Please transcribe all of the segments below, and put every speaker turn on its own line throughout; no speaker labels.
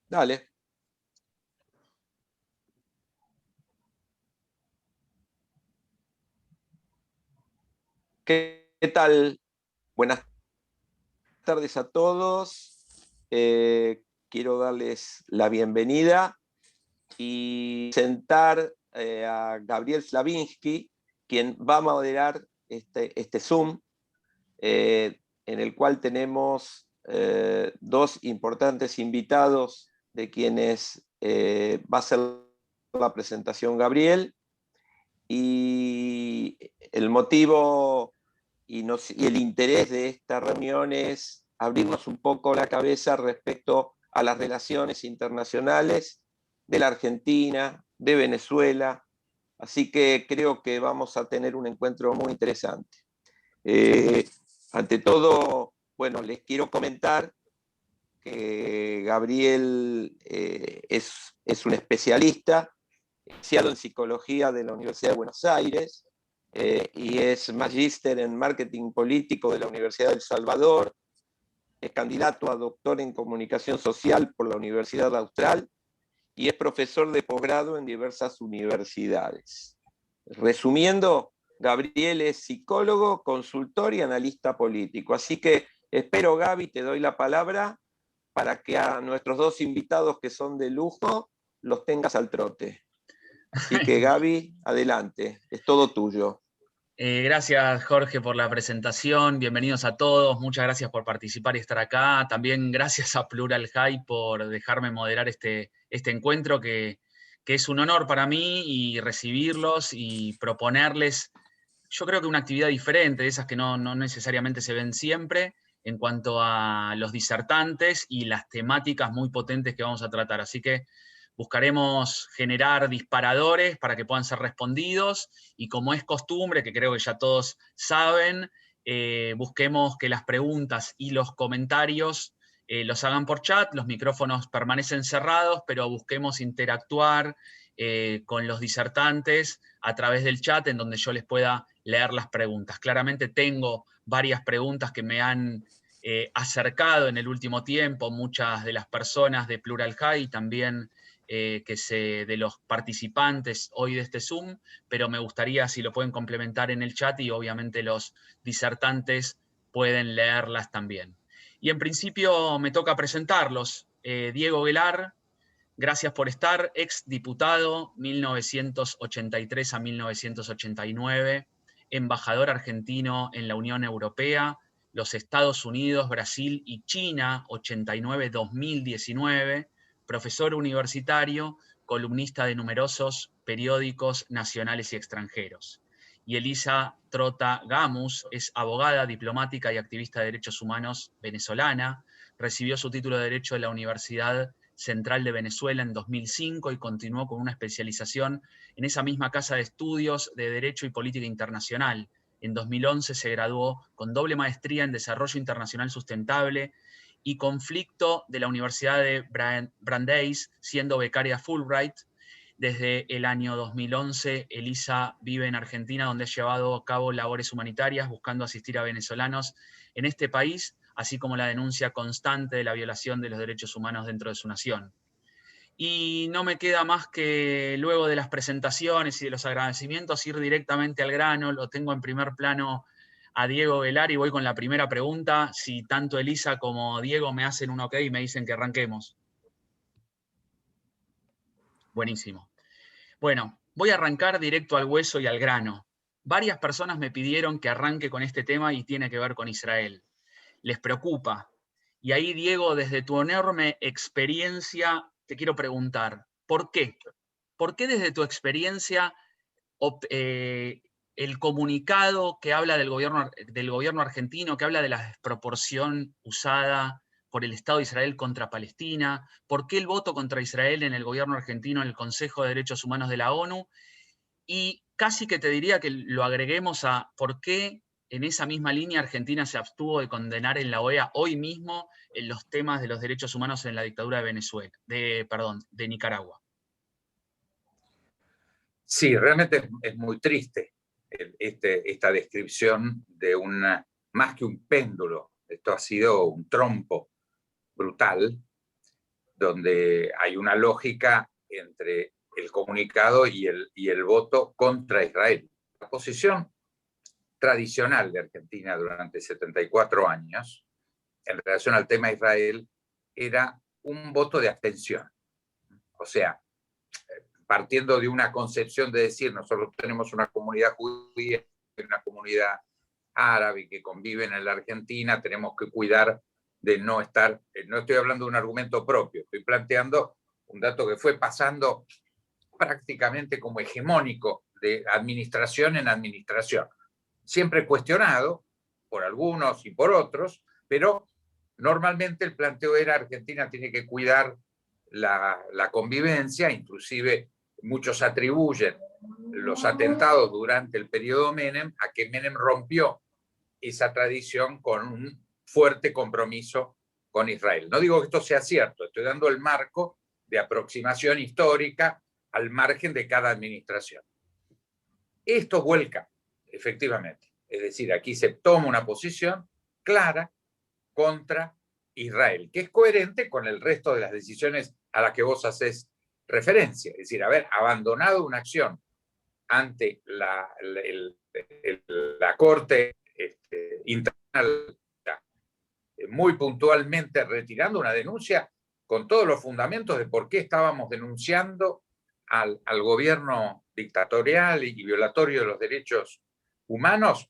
Dale. ¿Qué tal? Buenas tardes a todos. Quiero darles la bienvenida y presentar a Gabriel Slavinsky, quien va a moderar este Zoom, en el cual tenemos dos importantes invitados de quienes va a hacer la presentación Gabriel. Y el motivo y el interés de esta reunión es abrirnos un poco la cabeza respecto a las relaciones internacionales de la Argentina, de Venezuela, así que creo que vamos a tener un encuentro muy interesante. Ante todo, bueno, les quiero comentar que Gabriel es un especialista, licenciado en Psicología de la Universidad de Buenos Aires, y es magíster en Marketing Político de la Universidad del Salvador, es candidato a doctor en Comunicación Social por la Universidad Austral y es profesor de posgrado en diversas universidades. Resumiendo, Gabriel es psicólogo, consultor y analista político. Así que espero, Gaby, te doy la palabra para que a nuestros dos invitados que son de lujo los tengas al trote. Así que, Gaby, adelante, es todo tuyo.
Gracias, Jorge, por la presentación. Bienvenidos a todos. Muchas gracias por participar y estar acá. También gracias a Plural High por dejarme moderar este encuentro, que es un honor para mí, y recibirlos y proponerles, yo creo que una actividad diferente, de esas que no necesariamente se ven siempre, en cuanto a los disertantes y las temáticas muy potentes que vamos a tratar. Así que buscaremos generar disparadores para que puedan ser respondidos, y como es costumbre, que creo que ya todos saben, busquemos que las preguntas y los comentarios los hagan por chat. Los micrófonos permanecen cerrados, pero busquemos interactuar con los disertantes a través del chat, en donde yo les pueda leer las preguntas. Claramente tengo varias preguntas que me han acercado en el último tiempo muchas de las personas de Plural High, también de los participantes hoy de este Zoom, pero me gustaría si lo pueden complementar en el chat, y obviamente los disertantes pueden leerlas también. Y en principio me toca presentarlos. Diego Guelar, gracias por estar, ex diputado 1983 a 1989, embajador argentino en la Unión Europea, los Estados Unidos, Brasil y China 89-2019, profesor universitario, columnista de numerosos periódicos nacionales y extranjeros. Y Elisa Trota Gamus es abogada, diplomática y activista de derechos humanos venezolana. Recibió su título de Derecho de la Universidad Central de Venezuela en 2005 y continuó con una especialización en esa misma casa de estudios de Derecho y Política Internacional. En 2011 se graduó con doble maestría en Desarrollo Internacional Sustentable y Conflicto de la Universidad de Brandeis, siendo becaria Fulbright. Desde el año 2011, Elisa vive en Argentina, donde ha llevado a cabo labores humanitarias buscando asistir a venezolanos en este país, así como la denuncia constante de la violación de los derechos humanos dentro de su nación. Y no me queda más que, luego de las presentaciones y de los agradecimientos, ir directamente al grano. Lo tengo en primer plano a Diego Guelar y voy con la primera pregunta. Si tanto Elisa como Diego me hacen un ok y me dicen que arranquemos. Buenísimo. Bueno, voy a arrancar directo al hueso y al grano. Varias personas me pidieron que arranque con este tema y tiene que ver con Israel. Les preocupa. Y ahí, Diego, desde tu enorme experiencia, te quiero preguntar, ¿por qué? ¿Por qué desde tu experiencia el comunicado que habla del gobierno argentino, que habla de la desproporción usada por el Estado de Israel contra Palestina? ¿Por qué el voto contra Israel en el gobierno argentino en el Consejo de Derechos Humanos de la ONU? Y casi que te diría que lo agreguemos a por qué en esa misma línea Argentina se abstuvo de condenar en la OEA hoy mismo en los temas de los derechos humanos en la dictadura de Venezuela, de Nicaragua.
Sí, realmente es muy triste esta descripción de más que un péndulo. Esto ha sido un trompo brutal. donde hay una lógica entre el comunicado y el voto contra Israel. La posición tradicional de Argentina durante 74 años en relación al tema de Israel era un voto de abstención. O sea, partiendo de una concepción de decir, nosotros tenemos una comunidad judía, una comunidad árabe que conviven en la Argentina, tenemos que cuidar de no estar, no estoy hablando de un argumento propio, estoy planteando un dato que fue pasando prácticamente como hegemónico de administración en administración, siempre cuestionado por algunos y por otros, pero normalmente el planteo era Argentina tiene que cuidar la convivencia, inclusive muchos atribuyen los atentados durante el periodo Menem a que Menem rompió esa tradición con un fuerte compromiso con Israel. No digo que esto sea cierto, estoy dando el marco de aproximación histórica al margen de cada administración. Esto vuelca, efectivamente. Es decir, aquí se toma una posición clara contra Israel, que es coherente con el resto de las decisiones a las que vos haces referencia. Es decir, haber abandonado una acción ante la Corte Internacional, muy puntualmente retirando una denuncia con todos los fundamentos de por qué estábamos denunciando al gobierno dictatorial y violatorio de los derechos humanos,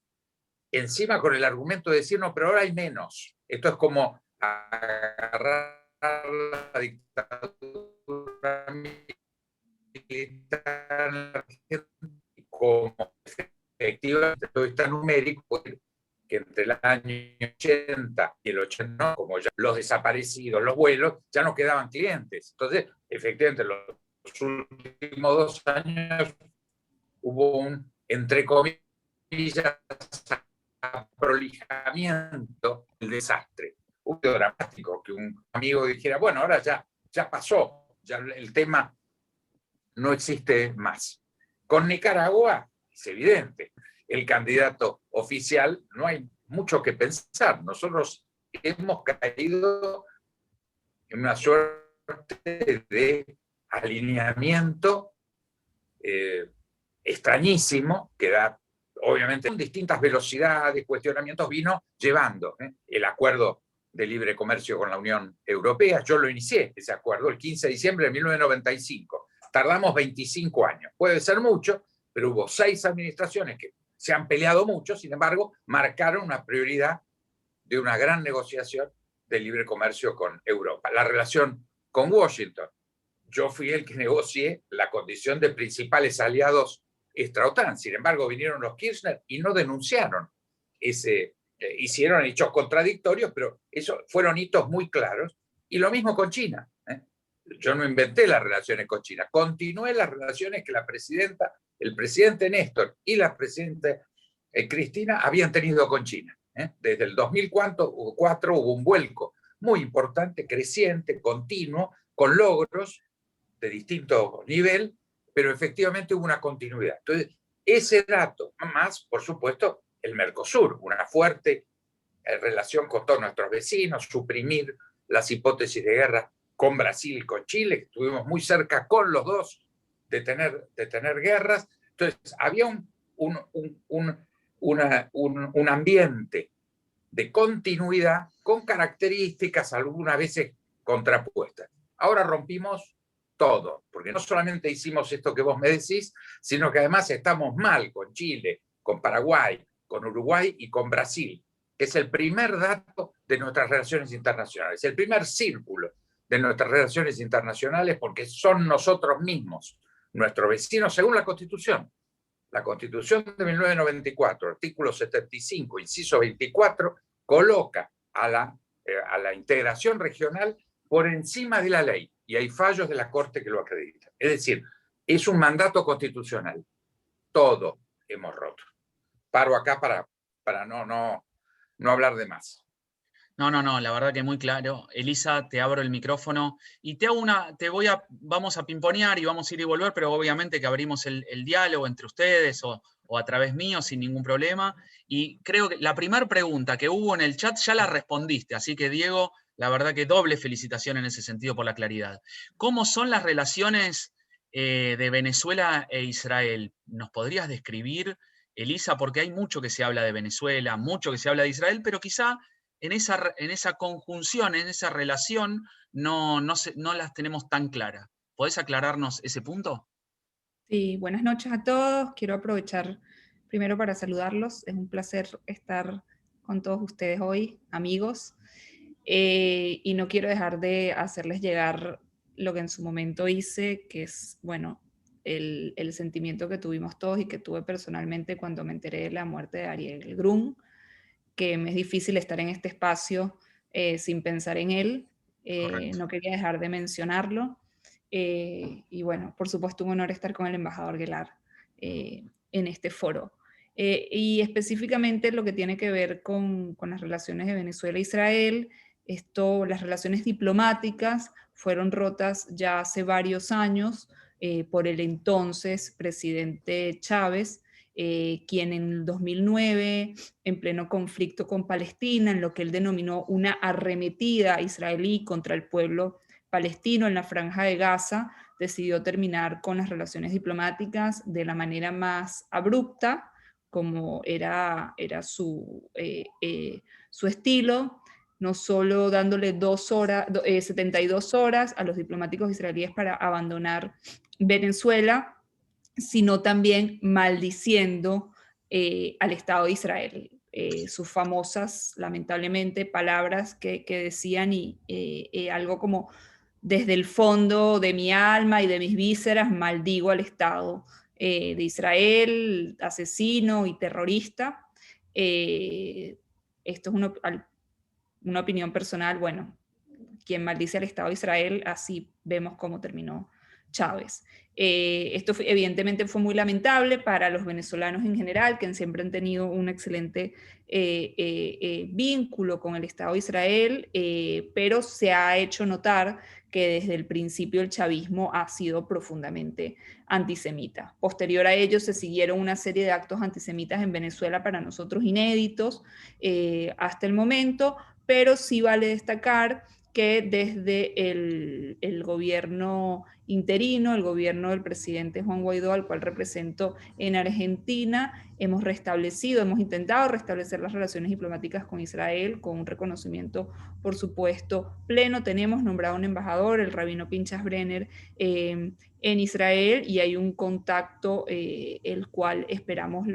encima con el argumento de decir, no, pero ahora hay menos. Esto es como agarrar la dictadura militar como efectivamente todo está numérico, que entre el año 80 y el 80, como ya los desaparecidos, los vuelos, ya no quedaban clientes. Entonces, efectivamente, los últimos 2 años hubo un, entre comillas, prolijamiento del desastre. Hubo dramático que un amigo dijera, bueno, ahora ya pasó, ya el tema no existe más. Con Nicaragua es evidente, el candidato oficial no hay mucho que pensar. Nosotros hemos caído en una suerte de alineamiento extrañísimo que da, obviamente, con distintas velocidades, cuestionamientos, vino llevando el acuerdo de libre comercio con la Unión Europea. Yo lo inicié, ese acuerdo, el 15 de diciembre de 1995. Tardamos 25 años. Puede ser mucho, pero hubo 6 administraciones que se han peleado mucho, sin embargo, marcaron una prioridad de una gran negociación de libre comercio con Europa. La relación con Washington. Yo fui el que negocié la condición de principales aliados extra-OTAN. Sin embargo, vinieron los Kirchner y no denunciaron ese. Hicieron hechos contradictorios, pero eso fueron hitos muy claros. Y lo mismo con China. Yo no inventé las relaciones con China. Continué las relaciones que la presidenta, el presidente Néstor y la presidenta Cristina habían tenido con China. Desde el 2004 hubo un vuelco muy importante, creciente, continuo, con logros de distinto nivel, pero efectivamente hubo una continuidad. Entonces, ese dato, más, por supuesto, el Mercosur, una fuerte relación con todos nuestros vecinos, suprimir las hipótesis de guerra con Brasil y con Chile, que estuvimos muy cerca con los dos de tener guerras. Entonces, había un ambiente de continuidad con características algunas veces contrapuestas. Ahora rompimos todo, porque no solamente hicimos esto que vos me decís, sino que además estamos mal con Chile, con Paraguay, con Uruguay y con Brasil, que es el primer dato de nuestras relaciones internacionales, el primer círculo de nuestras relaciones internacionales, porque son nosotros mismos, nuestros vecinos, según la Constitución. La Constitución de 1994, artículo 75, inciso 24, coloca a la integración regional por encima de la ley, y hay fallos de la Corte que lo acreditan. Es decir, es un mandato constitucional. Todo hemos roto. Paro acá para no hablar de más.
No, la verdad que muy claro. Elisa, te abro el micrófono y vamos a pimponear y vamos a ir y volver, pero obviamente que abrimos el diálogo entre ustedes o a través mío sin ningún problema. Y creo que la primera pregunta que hubo en el chat ya la respondiste, así que Diego, La verdad que doble felicitación en ese sentido por la claridad. ¿Cómo son las relaciones de Venezuela e Israel? ¿Nos podrías describir, Elisa? Porque hay mucho que se habla de Venezuela, mucho que se habla de Israel, pero quizá en esa conjunción, en esa relación, no las tenemos tan claras. ¿Podés aclararnos ese punto?
Sí, buenas noches a todos. Quiero aprovechar primero para saludarlos. Es un placer estar con todos ustedes hoy, amigos. Y no quiero dejar de hacerles llegar lo que en su momento hice, que es, bueno, el sentimiento que tuvimos todos y que tuve personalmente cuando me enteré de la muerte de Ariel Grun, que me es difícil estar en este espacio sin pensar en él. No quería dejar de mencionarlo. Y bueno, por supuesto, un honor estar con el embajador Guelar en este foro. Y específicamente lo que tiene que ver con las relaciones de Venezuela e Israel, las relaciones diplomáticas fueron rotas ya hace varios años por el entonces presidente Chávez, quien en el 2009, en pleno conflicto con Palestina, en lo que él denominó una arremetida israelí contra el pueblo palestino en la Franja de Gaza, decidió terminar con las relaciones diplomáticas de la manera más abrupta, como era su estilo, no solo dándole 72 horas a los diplomáticos israelíes para abandonar Venezuela, sino también maldiciendo al Estado de Israel. Sus famosas, lamentablemente, palabras que decían algo como: desde el fondo de mi alma y de mis vísceras maldigo al Estado de Israel, asesino y terrorista. Esto es una opinión personal. Bueno, quien maldice al Estado de Israel, así vemos cómo terminó Chávez. Esto evidentemente fue muy lamentable para los venezolanos en general, que siempre han tenido un excelente vínculo con el Estado de Israel, pero se ha hecho notar que desde el principio el chavismo ha sido profundamente antisemita. Posterior a ello se siguieron una serie de actos antisemitas en Venezuela, para nosotros inéditos hasta el momento, pero sí vale destacar que desde el gobierno interino, el gobierno del presidente Juan Guaidó, al cual represento en Argentina, hemos intentado restablecer las relaciones diplomáticas con Israel, con un reconocimiento, por supuesto, pleno. Tenemos nombrado un embajador, el rabino Pinchas Brenner, en Israel, y hay un contacto con el cual esperamos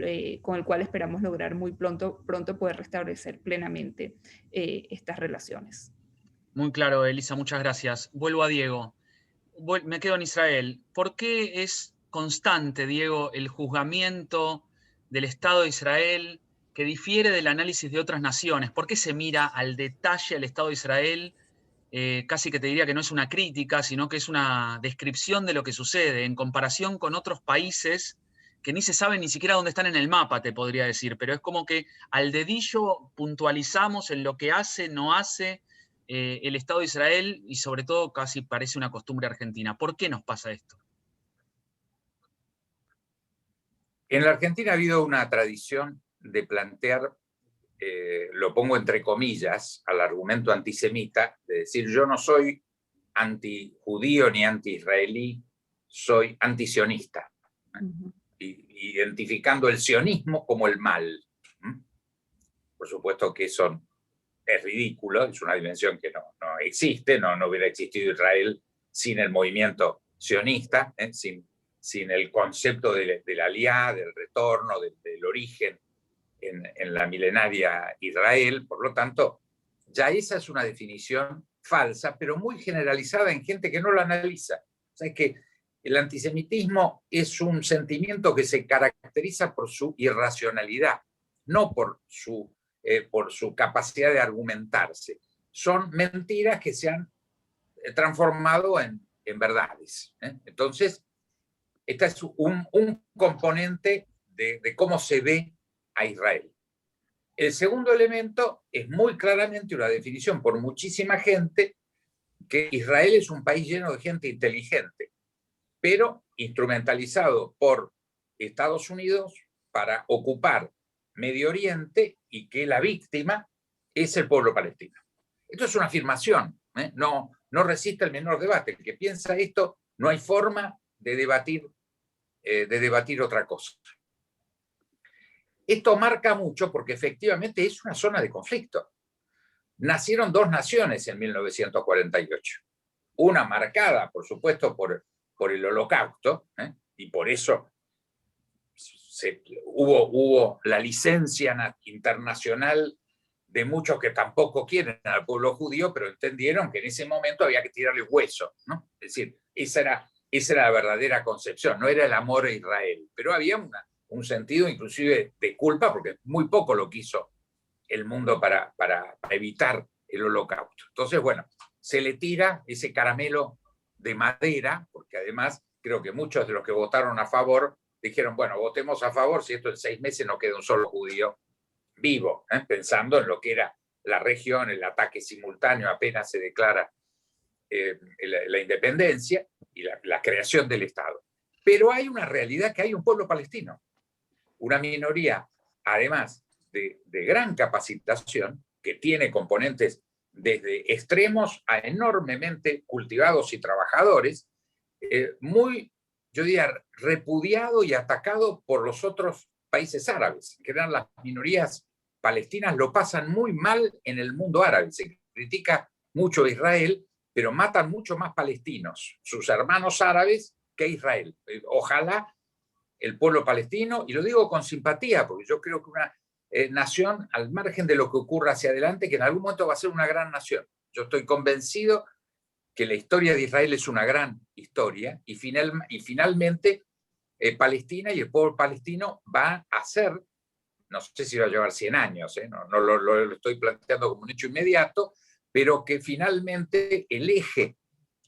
lograr muy pronto poder restablecer plenamente estas relaciones.
Muy claro, Elisa, muchas gracias. Vuelvo a Diego. Me quedo en Israel. ¿Por qué es constante, Diego, el juzgamiento del Estado de Israel que difiere del análisis de otras naciones? ¿Por qué se mira al detalle al Estado de Israel? Casi que te diría que no es una crítica, sino que es una descripción de lo que sucede en comparación con otros países que ni se sabe ni siquiera dónde están en el mapa, te podría decir, pero es como que al dedillo puntualizamos en lo que hace, no hace el Estado de Israel, y sobre todo casi parece una costumbre argentina. ¿Por qué nos pasa esto?
En la Argentina ha habido una tradición de plantear, lo pongo entre comillas, al argumento antisemita, de decir: yo no soy antijudío ni anti-israelí, soy antisionista, identificando el sionismo como el mal. Por supuesto que eso es ridículo, es una dimensión que no existe, no hubiera existido Israel sin el movimiento sionista, sin el concepto de la aliá, del retorno, del origen en la milenaria Israel. Por lo tanto, ya esa es una definición falsa, pero muy generalizada en gente que no lo analiza. O sea, es que el antisemitismo es un sentimiento que se caracteriza por su irracionalidad, no por su capacidad de argumentarse. Son mentiras que se han transformado en verdades. Entonces, este es un componente de cómo se ve a Israel. El segundo elemento es muy claramente una definición por muchísima gente que Israel es un país lleno de gente inteligente, pero instrumentalizado por Estados Unidos para ocupar Medio Oriente, y que la víctima es el pueblo palestino. Esto es una afirmación, no resiste el menor debate. El que piensa esto, no hay forma de debatir otra cosa. Esto marca mucho porque efectivamente es una zona de conflicto. Nacieron dos naciones en 1948. Una marcada, por supuesto, por el Holocausto, y por eso hubo la licencia internacional de muchos que tampoco quieren al pueblo judío, pero entendieron que en ese momento había que tirarle hueso, ¿no? Es decir, esa era la verdadera concepción, no era el amor a Israel, pero había un sentido inclusive de culpa, porque muy poco lo quiso el mundo para evitar el Holocausto. Entonces, bueno, se le tira ese caramelo de madera, porque además creo que muchos de los que votaron a favor dijeron, bueno, votemos a favor si esto en 6 meses no queda un solo judío vivo, pensando en lo que era la región, el ataque simultáneo apenas se declara la independencia y la creación del Estado. Pero hay una realidad, que hay un pueblo palestino, una minoría, además de gran capacitación, que tiene componentes desde extremos a enormemente cultivados y trabajadores, muy, yo diría, repudiado y atacado por los otros países árabes, que eran las minorías palestinas, lo pasan muy mal en el mundo árabe. Se critica mucho a Israel, pero matan mucho más palestinos, sus hermanos árabes, que Israel. Ojalá el pueblo palestino, y lo digo con simpatía, porque yo creo que una nación, al margen de lo que ocurra hacia adelante, que en algún momento va a ser una gran nación. Yo estoy convencido que la historia de Israel es una gran historia, y finalmente Palestina y el pueblo palestino va a ser, no sé si va a llevar 100 años, no lo estoy planteando como un hecho inmediato, pero que finalmente el eje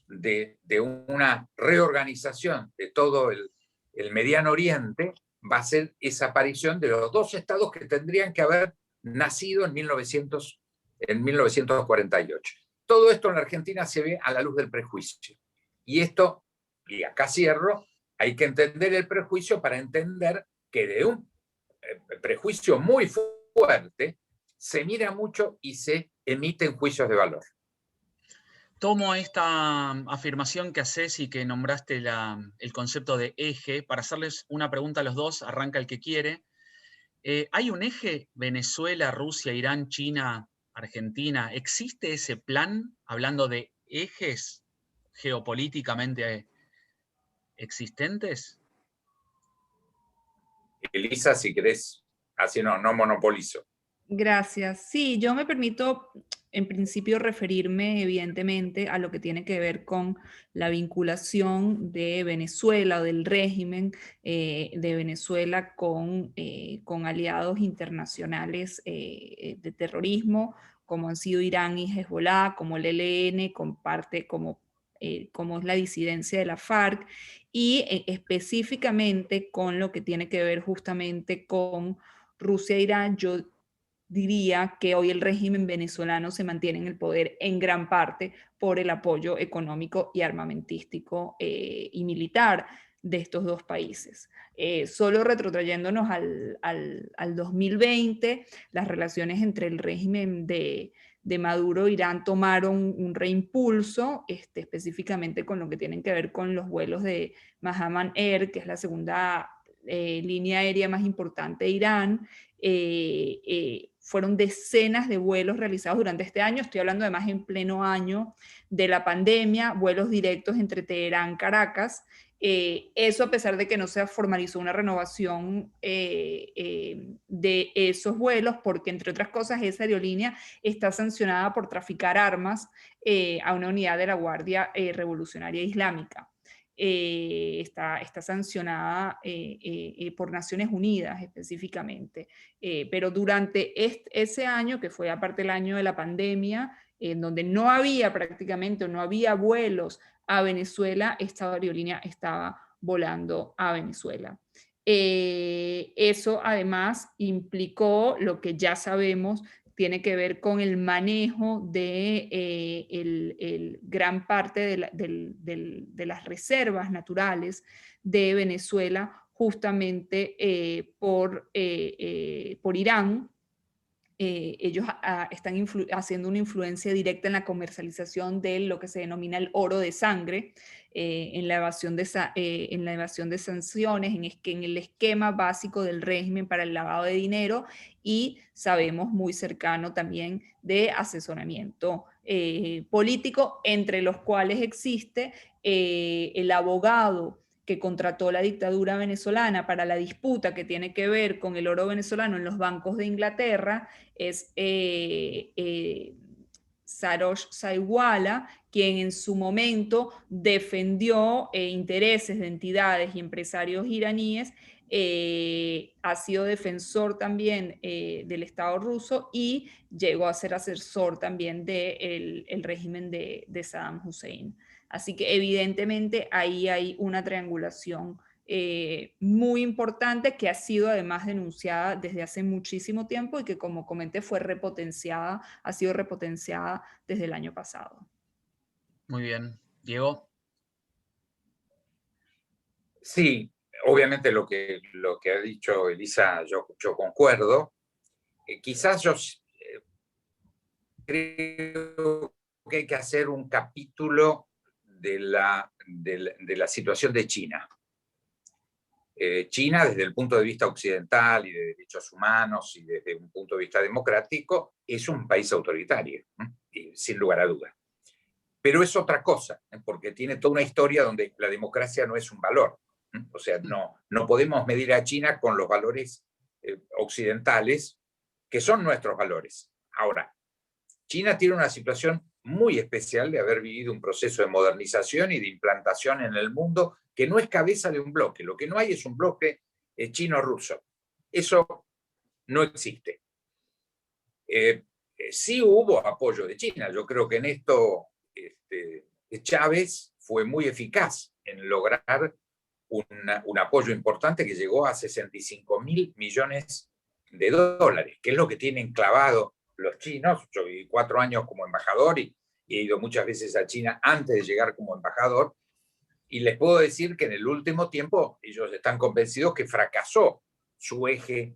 de una reorganización de todo el Mediano Oriente va a ser esa aparición de los dos estados que tendrían que haber nacido en 1948. Todo esto en la Argentina se ve a la luz del prejuicio. Y esto, y acá cierro, hay que entender el prejuicio para entender que de un prejuicio muy fuerte se mira mucho y se emiten juicios de valor.
Tomo esta afirmación que haces y que nombraste el concepto de eje para hacerles una pregunta a los dos. Arranca el que quiere. ¿Hay un eje Venezuela, Rusia, Irán, China, Argentina? ¿Existe ese plan, hablando de ejes geopolíticamente existentes?
Elisa, si querés, así no monopolizo.
Gracias. Sí, yo me permito, en principio, referirme evidentemente a lo que tiene que ver con la vinculación de Venezuela o del régimen de Venezuela con aliados internacionales de terrorismo, como han sido Irán y Hezbollah, como el ELN, como es la disidencia de la FARC, y específicamente con lo que tiene que ver justamente con Rusia e Irán. Yo diría que hoy el régimen venezolano se mantiene en el poder en gran parte por el apoyo económico y armamentístico y militar de estos dos países. Solo retrotrayéndonos al 2020, las relaciones entre el régimen de Maduro e Irán tomaron un reimpulso, específicamente con lo que tienen que ver con los vuelos de Mahaman Air, que es la segunda línea aérea más importante de Irán. Fueron decenas de vuelos realizados durante este año, estoy hablando además en pleno año de la pandemia, vuelos directos entre Teherán y Caracas. Eso a pesar de que no se formalizó una renovación de esos vuelos, porque entre otras cosas esa aerolínea está sancionada por traficar armas a una unidad de la Guardia Revolucionaria Islámica. Está sancionada por Naciones Unidas específicamente. Pero durante ese año, que fue aparte el año de la pandemia, en donde no había vuelos a Venezuela, esta aerolínea estaba volando a Venezuela. Eso además implicó lo que ya sabemos, tiene que ver con el manejo de gran parte de las reservas naturales de Venezuela, justamente por Irán, ellos están haciendo una influencia directa en la comercialización de lo que se denomina el oro de sangre, en la evasión de sanciones, en el esquema básico del régimen para el lavado de dinero, y sabemos muy cercano también de asesoramiento político, entre los cuales existe el abogado que contrató la dictadura venezolana para la disputa que tiene que ver con el oro venezolano en los bancos de Inglaterra, es Sarosh Saiwala, quien en su momento defendió intereses de entidades y empresarios iraníes, ha sido defensor también del Estado ruso y llegó a ser asesor también del régimen de Saddam Hussein. Así que evidentemente ahí hay una triangulación muy importante, que ha sido además denunciada desde hace muchísimo tiempo y que, como comenté, ha sido repotenciada desde el año pasado.
Muy bien. Diego.
Sí, obviamente lo que ha dicho Elisa, yo concuerdo. Quizás yo creo que hay que hacer un capítulo de la situación de China. China, desde el punto de vista occidental y de derechos humanos y desde un punto de vista democrático, es un país autoritario, sin lugar a dudas. Pero es otra cosa, porque tiene toda una historia donde la democracia no es un valor. O sea, no podemos medir a China con los valores occidentales, que son nuestros valores. Ahora, China tiene una situación muy especial de haber vivido un proceso de modernización y de implantación en el mundo que no es cabeza de un bloque. Lo que no hay es un bloque chino-ruso. Eso no existe. Sí hubo apoyo de China. Yo creo que en esto Chávez fue muy eficaz en lograr un apoyo importante que llegó a 65.000 millones de dólares, que es lo que tienen clavado los chinos. Yo viví 4 años como embajador y he ido muchas veces a China antes de llegar como embajador, y les puedo decir que en el último tiempo ellos están convencidos que fracasó su eje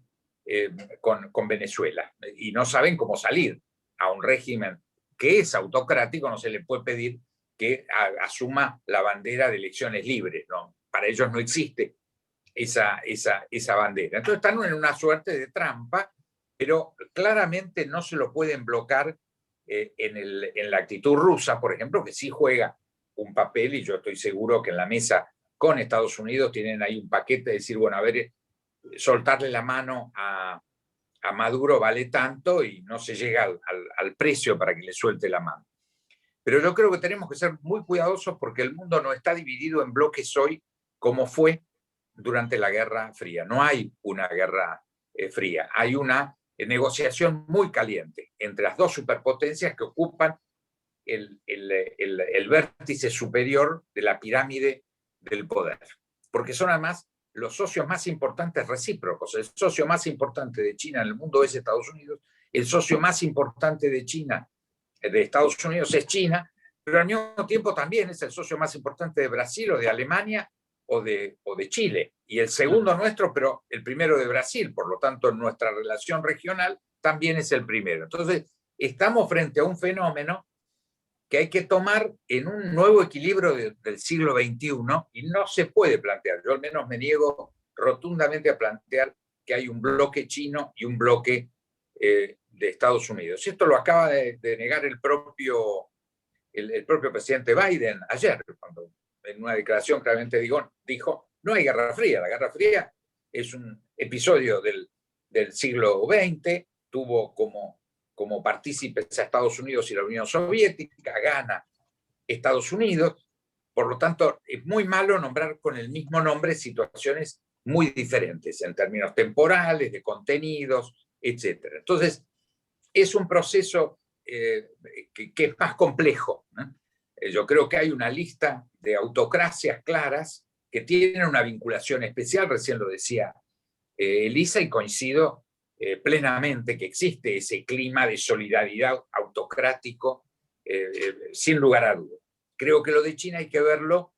con Venezuela y no saben cómo salir. A un régimen que es autocrático no se le puede pedir que asuma la bandera de elecciones libres, ¿no? Para ellos no existe esa bandera. Entonces están en una suerte de trampa, pero claramente no se lo pueden bloquear en la actitud rusa, por ejemplo, que sí juega un papel, y yo estoy seguro que en la mesa con Estados Unidos tienen ahí un paquete de decir, bueno, a ver, soltarle la mano a Maduro vale tanto y no se llega al precio para que le suelte la mano. Pero yo creo que tenemos que ser muy cuidadosos porque el mundo no está dividido en bloques hoy como fue durante la Guerra Fría. No hay una guerra fría, hay una negociación muy caliente entre las dos superpotencias que ocupan el vértice superior de la pirámide del poder, porque son además los socios más importantes recíprocos. El socio más importante de China en el mundo es Estados Unidos, el socio más importante de Estados Unidos es China, pero al mismo tiempo también es el socio más importante de Brasil o de Alemania o de Chile, y el segundo nuestro, pero el primero de Brasil. Por lo tanto, en nuestra relación regional también es el primero. Entonces, estamos frente a un fenómeno que hay que tomar en un nuevo equilibrio del siglo XXI, y no se puede plantear, yo al menos me niego rotundamente a plantear que hay un bloque chino y un bloque de Estados Unidos. Esto lo acaba de negar el propio presidente Biden ayer, cuando en una declaración claramente dijo, no hay Guerra Fría, la Guerra Fría es un episodio del siglo XX, tuvo como partícipes a Estados Unidos y la Unión Soviética, gana Estados Unidos. Por lo tanto, es muy malo nombrar con el mismo nombre situaciones muy diferentes en términos temporales, de contenidos, etc. Entonces, es un proceso que es más complejo, ¿no? Yo creo que hay una lista de autocracias claras que tienen una vinculación especial, recién lo decía Elisa, y coincido plenamente que existe ese clima de solidaridad autocrático, sin lugar a dudas. Creo que lo de China hay que verlo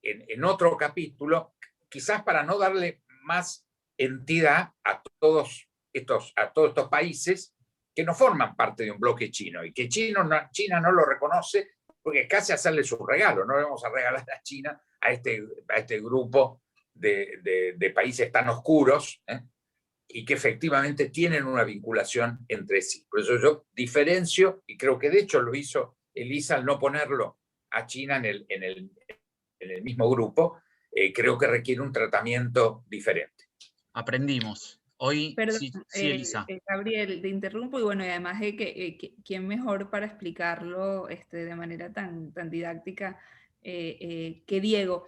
en otro capítulo, quizás para no darle más entidad a todos estos países, que no forman parte de un bloque chino y que China no lo reconoce porque es casi hacerle su regalo. No le vamos a regalar a China a este grupo de países tan oscuros, y que efectivamente tienen una vinculación entre sí. Por eso yo diferencio, y creo que de hecho lo hizo Elisa al no ponerlo a China en el mismo grupo, creo que requiere un tratamiento diferente.
Aprendimos. Hoy,
Perdón,
sí, Elisa.
Gabriel, te interrumpo y bueno, y además de quién mejor para explicarlo de manera tan didáctica que Diego.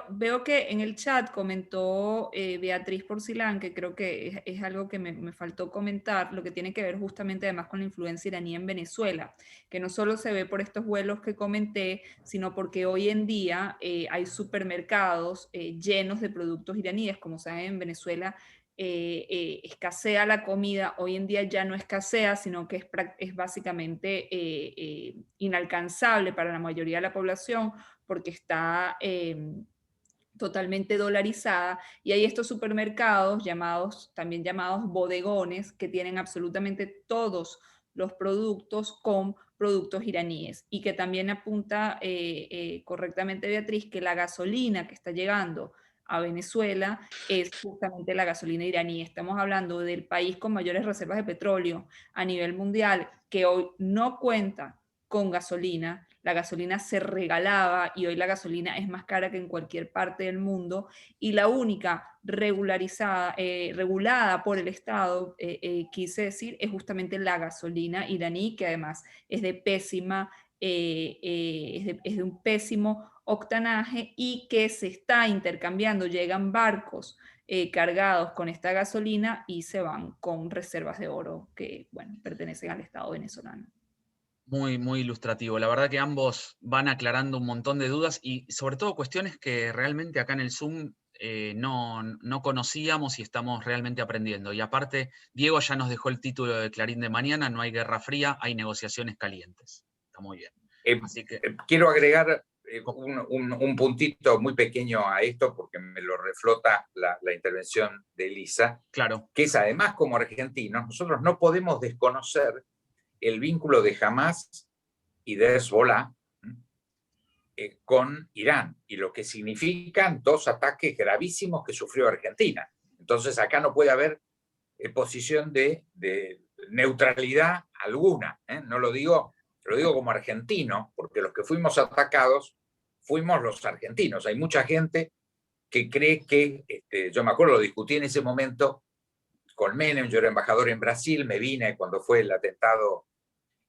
Veo que en el chat comentó Beatriz Porcilán, que creo que es algo que me faltó comentar, lo que tiene que ver justamente además con la influencia iraní en Venezuela, que no solo se ve por estos vuelos que comenté, sino porque hoy en día hay supermercados llenos de productos iraníes. Como saben, en Venezuela escasea la comida. Hoy en día ya no escasea, sino que es básicamente inalcanzable para la mayoría de la población porque está totalmente dolarizada, y hay estos supermercados también llamados bodegones, que tienen absolutamente todos los productos con productos iraníes, y que también apunta correctamente Beatriz que la gasolina que está llegando a Venezuela es justamente la gasolina iraní. Estamos hablando del país con mayores reservas de petróleo a nivel mundial, que hoy no cuenta con gasolina. La gasolina se regalaba y hoy la gasolina es más cara que en cualquier parte del mundo, y la única regulada por el Estado, quise decir, es justamente la gasolina iraní, que además es de pésima, es de un pésimo octanaje, y que se está intercambiando. Llegan barcos cargados con esta gasolina y se van con reservas de oro que, bueno, pertenecen al Estado venezolano.
Muy, muy ilustrativo. La verdad que ambos van aclarando un montón de dudas y sobre todo cuestiones que realmente acá en el Zoom no conocíamos y estamos realmente aprendiendo. Y aparte, Diego ya nos dejó el título de Clarín de mañana: no hay guerra fría, hay negociaciones calientes. Está muy bien. Así que
quiero agregar un puntito muy pequeño a esto, porque me lo reflota la intervención de Elisa,
claro,
que es además, como argentinos, nosotros no podemos desconocer el vínculo de Hamás y de Hezbollah con Irán, y lo que significan dos ataques gravísimos que sufrió Argentina. Entonces acá no puede haber posición de neutralidad alguna. No lo digo como argentino, porque los que fuimos atacados fuimos los argentinos. Hay mucha gente que cree que, yo me acuerdo, lo discutí en ese momento con Menem, yo era embajador en Brasil, me vine cuando fue el atentado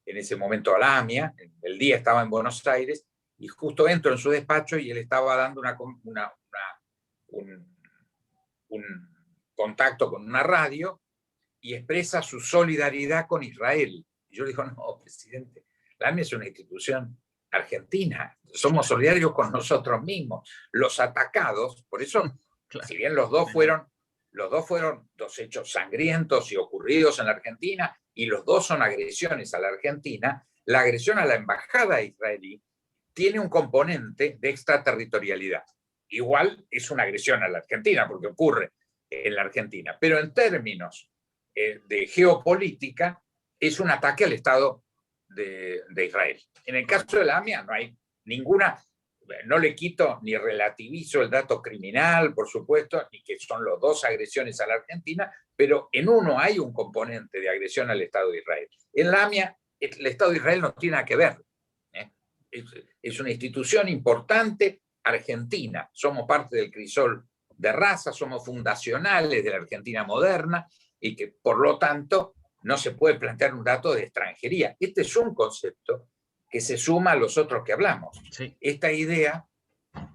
en ese momento a la AMIA, el día estaba en Buenos Aires, y justo entro en su despacho y él estaba dando un contacto con una radio y expresa su solidaridad con Israel. Y yo le digo, no, presidente, la AMIA es una institución argentina, somos solidarios con nosotros mismos. Los atacados, por eso, claro, si bien los dos fueron dos hechos sangrientos y ocurridos en la Argentina, y los dos son agresiones a la Argentina, la agresión a la embajada israelí tiene un componente de extraterritorialidad. Igual es una agresión a la Argentina, porque ocurre en la Argentina, pero en términos de geopolítica es un ataque al Estado de Israel. En el caso de la AMIA no hay ninguna, no le quito ni relativizo el dato criminal, por supuesto, ni que son los dos agresiones a la Argentina, pero en uno hay un componente de agresión al Estado de Israel. En la AMIA el Estado de Israel no tiene nada que ver. Es una institución importante argentina, somos parte del crisol de raza, somos fundacionales de la Argentina moderna, y que por lo tanto no se puede plantear un dato de extranjería. Este es un concepto que se suma a los otros que hablamos.
Sí.
Esta idea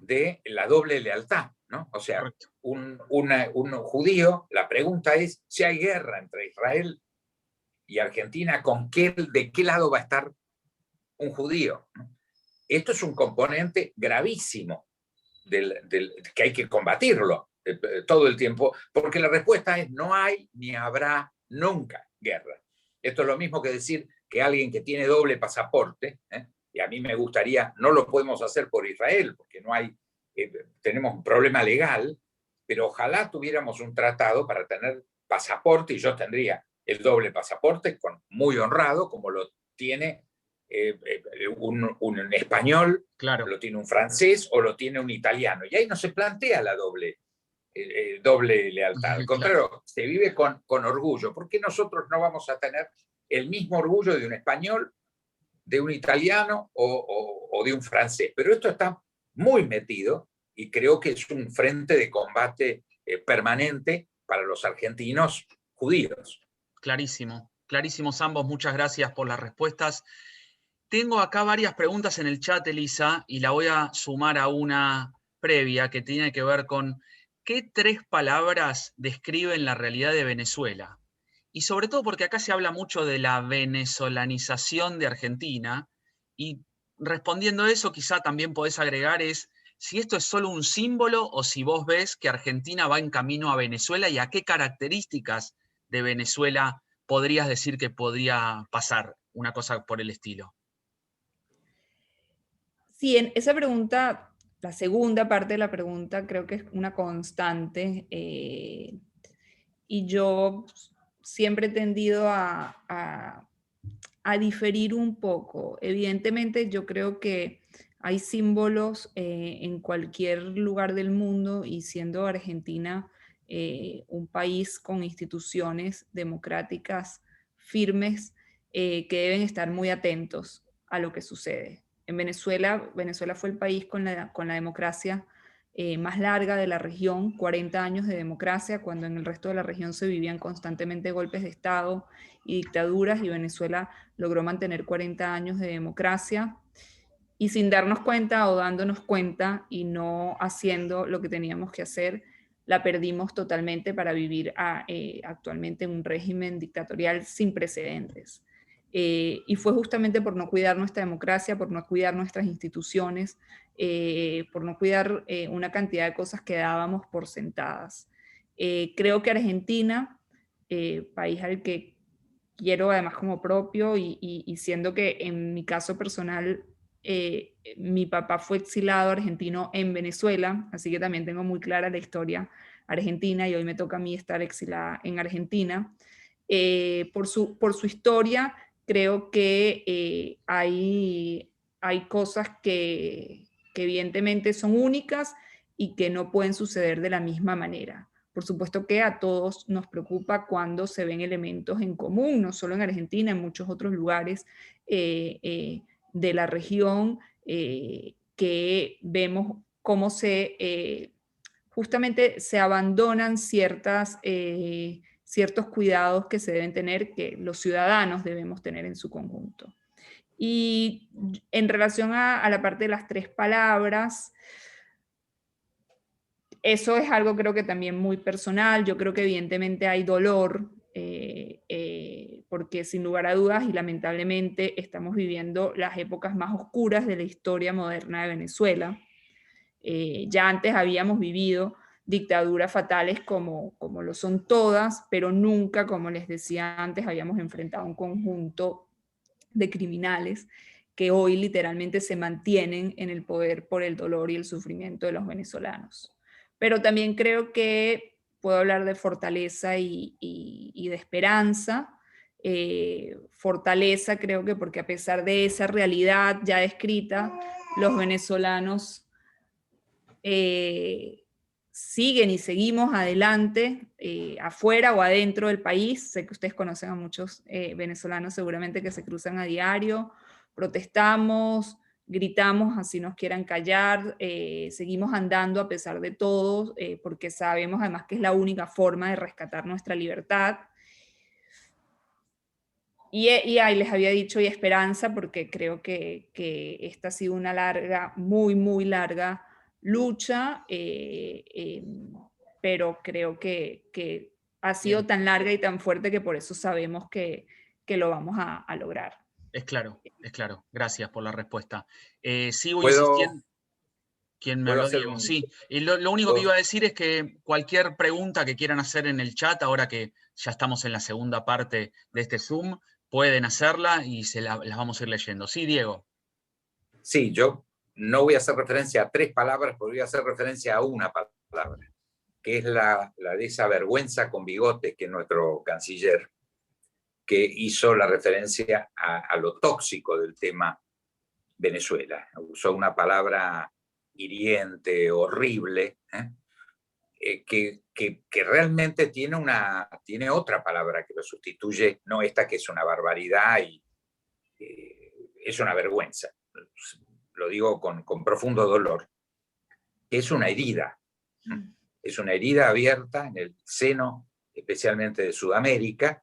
de la doble lealtad, ¿no? O sea, un judío, la pregunta es, si hay guerra entre Israel y Argentina, ¿de qué lado va a estar un judío? Esto es un componente gravísimo que hay que combatirlo todo el tiempo, porque la respuesta es: no hay ni habrá nunca guerra. Esto es lo mismo que decir que alguien que tiene doble pasaporte, y a mí me gustaría, no lo podemos hacer por Israel, porque no hay, tenemos un problema legal, pero ojalá tuviéramos un tratado para tener pasaporte, y yo tendría el doble pasaporte, muy honrado, como lo tiene un español,
claro,
lo tiene un francés o lo tiene un italiano. Y ahí no se plantea la doble lealtad. Al contrario, claro, se vive con orgullo. ¿Por qué nosotros no vamos a tener el mismo orgullo de un español, de un italiano o de un francés? Pero esto está muy metido y creo que es un frente de combate permanente para los argentinos judíos.
Clarísimo, clarísimos ambos. Muchas gracias por las respuestas. Tengo acá varias preguntas en el chat, Elisa, y la voy a sumar a una previa que tiene que ver con ¿qué 3 palabras describen la realidad de Venezuela? Y sobre todo porque acá se habla mucho de la venezolanización de Argentina, y respondiendo a eso quizá también podés agregar si esto es solo un símbolo o si vos ves que Argentina va en camino a Venezuela y a qué características de Venezuela podrías decir que podría pasar una cosa por el estilo.
Sí, en esa pregunta, la segunda parte de la pregunta creo que es una constante y yo siempre he tendido a diferir un poco. Evidentemente yo creo que hay símbolos en cualquier lugar del mundo y siendo Argentina un país con instituciones democráticas firmes que deben estar muy atentos a lo que sucede. En Venezuela fue el país con la democracia más larga de la región, 40 años de democracia, cuando en el resto de la región se vivían constantemente golpes de Estado y dictaduras, y Venezuela logró mantener 40 años de democracia, y sin darnos cuenta o dándonos cuenta y no haciendo lo que teníamos que hacer, la perdimos totalmente para vivir actualmente en un régimen dictatorial sin precedentes. Y fue justamente por no cuidar nuestra democracia, por no cuidar nuestras instituciones, por no cuidar una cantidad de cosas que dábamos por sentadas. Creo que Argentina, país al que quiero además como propio y siendo que en mi caso personal mi papá fue exilado argentino en Venezuela, así que también tengo muy clara la historia argentina y hoy me toca a mí estar exilada en Argentina. Por su historia, creo que hay cosas que evidentemente son únicas y que no pueden suceder de la misma manera. Por supuesto que a todos nos preocupa cuando se ven elementos en común, no solo en Argentina, en muchos otros lugares de la región, que vemos cómo justamente se abandonan ciertos cuidados que se deben tener, que los ciudadanos debemos tener en su conjunto. Y en relación a la parte de las 3 palabras, eso es algo creo que también muy personal. Yo creo que evidentemente hay dolor, porque sin lugar a dudas y lamentablemente estamos viviendo las épocas más oscuras de la historia moderna de Venezuela. Ya antes habíamos vivido dictaduras fatales como lo son todas, pero nunca, como les decía antes, habíamos enfrentado un conjunto de criminales que hoy literalmente se mantienen en el poder por el dolor y el sufrimiento de los venezolanos. Pero también creo que puedo hablar de fortaleza y de esperanza. Fortaleza creo que porque a pesar de esa realidad ya descrita, los venezolanos siguen y seguimos adelante, afuera o adentro del país. Sé que ustedes conocen a muchos venezolanos seguramente que se cruzan a diario. Protestamos, gritamos así nos quieran callar, seguimos andando a pesar de todo, porque sabemos además que es la única forma de rescatar nuestra libertad. Y ahí les había dicho y esperanza, porque creo que esta ha sido una larga, muy, muy larga lucha, pero creo que ha sido tan larga y tan fuerte que por eso sabemos que lo vamos a lograr.
Es claro. Gracias por la respuesta. Sigo
¿Puedo,
insistiendo. ¿Quién me habló? Diego. Sí. Y lo único que iba a decir es que cualquier pregunta que quieran hacer en el chat, ahora que ya estamos en la segunda parte de este Zoom, pueden hacerla y las vamos a ir leyendo. Sí, Diego.
Sí, yo no voy a hacer referencia a 3 palabras, pero voy a hacer referencia a una palabra, que es la de esa vergüenza con bigote que nuestro canciller que hizo la referencia a lo tóxico del tema Venezuela. Usó una palabra hiriente, horrible, que realmente tiene otra palabra que lo sustituye, no esta que es una barbaridad y es una vergüenza. Lo digo con profundo dolor. Es una herida. Es una herida abierta en el seno, especialmente de Sudamérica,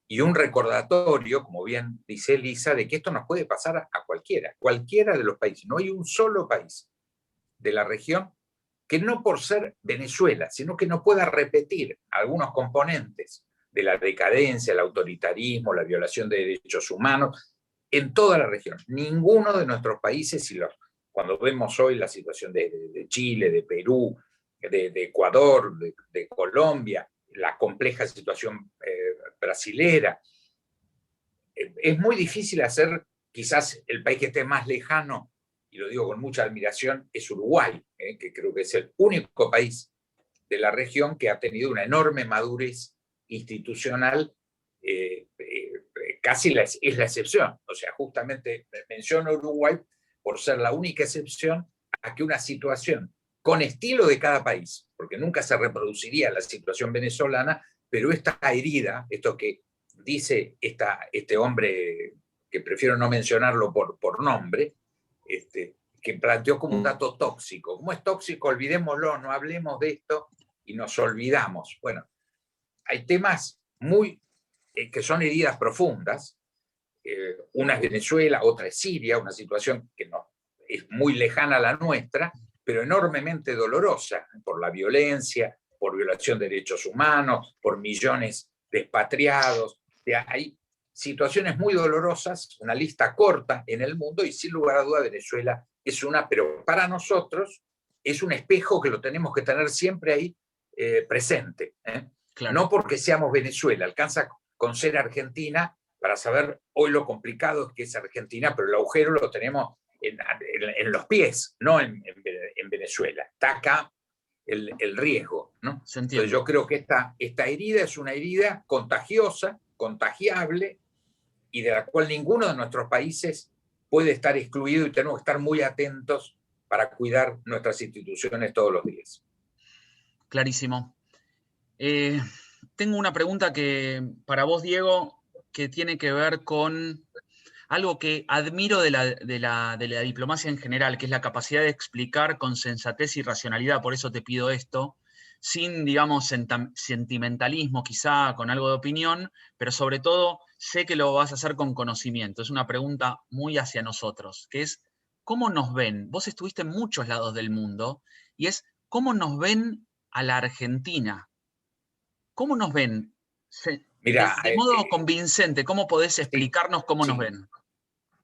y un recordatorio, como bien dice Elisa, de que esto nos puede pasar a cualquiera de los países. No hay un solo país de la región que no por ser Venezuela, sino que no pueda repetir algunos componentes de la decadencia, el autoritarismo, la violación de derechos humanos en toda la región. Ninguno de nuestros países, cuando vemos hoy la situación de Chile, de Perú, de Ecuador, de Colombia, la compleja situación brasilera, es muy difícil hacer, quizás el país que esté más lejano, y lo digo con mucha admiración, es Uruguay, que creo que es el único país de la región que ha tenido una enorme madurez institucional, casi es la excepción. O sea, justamente menciono Uruguay por ser la única excepción a que una situación con estilo de cada país, porque nunca se reproduciría la situación venezolana, pero esta herida, esto que dice este hombre, que prefiero no mencionarlo por nombre, que planteó como un dato tóxico. ¿Cómo es tóxico? Olvidémoslo, no hablemos de esto y nos olvidamos. Bueno, hay temas que son heridas profundas. Una es Venezuela, otra es Siria, una situación que es muy lejana a la nuestra, pero enormemente dolorosa por la violencia, por violación de derechos humanos, por millones de expatriados. Hay situaciones muy dolorosas, una lista corta en el mundo, y sin lugar a duda Venezuela es una, pero para nosotros es un espejo que lo tenemos que tener siempre ahí presente. Claro. No porque seamos Venezuela, alcanza con ser Argentina para saber hoy lo complicado que es Argentina, pero el agujero lo tenemos en los pies, no en Venezuela. Está acá el riesgo, ¿no? Entonces yo creo que esta herida es una herida contagiosa, contagiable, y de la cual ninguno de nuestros países puede estar excluido, y tenemos que estar muy atentos para cuidar nuestras instituciones todos los días.
Clarísimo. Tengo una pregunta para vos, Diego, que tiene que ver con algo que admiro de la diplomacia en general, que es la capacidad de explicar con sensatez y racionalidad. Por eso te pido esto, sin, digamos, sentimentalismo, quizá con algo de opinión, pero sobre todo sé que lo vas a hacer con conocimiento. Es una pregunta muy hacia nosotros, que es, ¿cómo nos ven? Vos estuviste en muchos lados del mundo, y es, ¿cómo nos ven a la Argentina? ¿Cómo nos ven?
Mira,
de modo convincente, ¿cómo podés explicarnos cómo nos ven?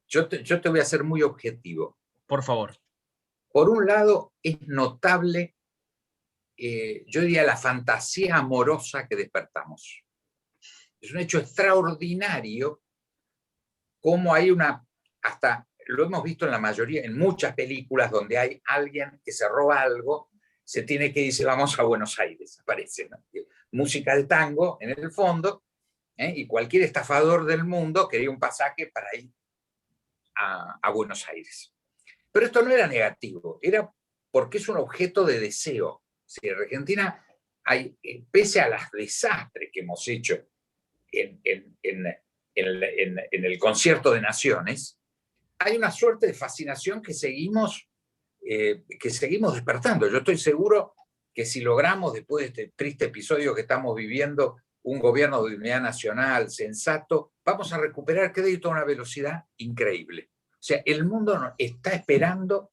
Yo te voy a ser muy objetivo.
Por favor.
Por un lado, es notable, yo diría, la fantasía amorosa que despertamos. Es un hecho extraordinario cómo hay hasta lo hemos visto en la mayoría, en muchas películas donde hay alguien que se roba algo, se tiene que decir, vamos a Buenos Aires, aparece, ¿no? Música de tango en el fondo, y cualquier estafador del mundo quería un pasaje para ir a Buenos Aires. Pero esto no era negativo, era porque es un objeto de deseo. Si en Argentina pese a los desastres que hemos hecho en el concierto de naciones, hay una suerte de fascinación que seguimos despertando. Yo estoy seguro que si logramos, después de este triste episodio que estamos viviendo, un gobierno de unidad nacional sensato, vamos a recuperar crédito a una velocidad increíble. O sea, el mundo está esperando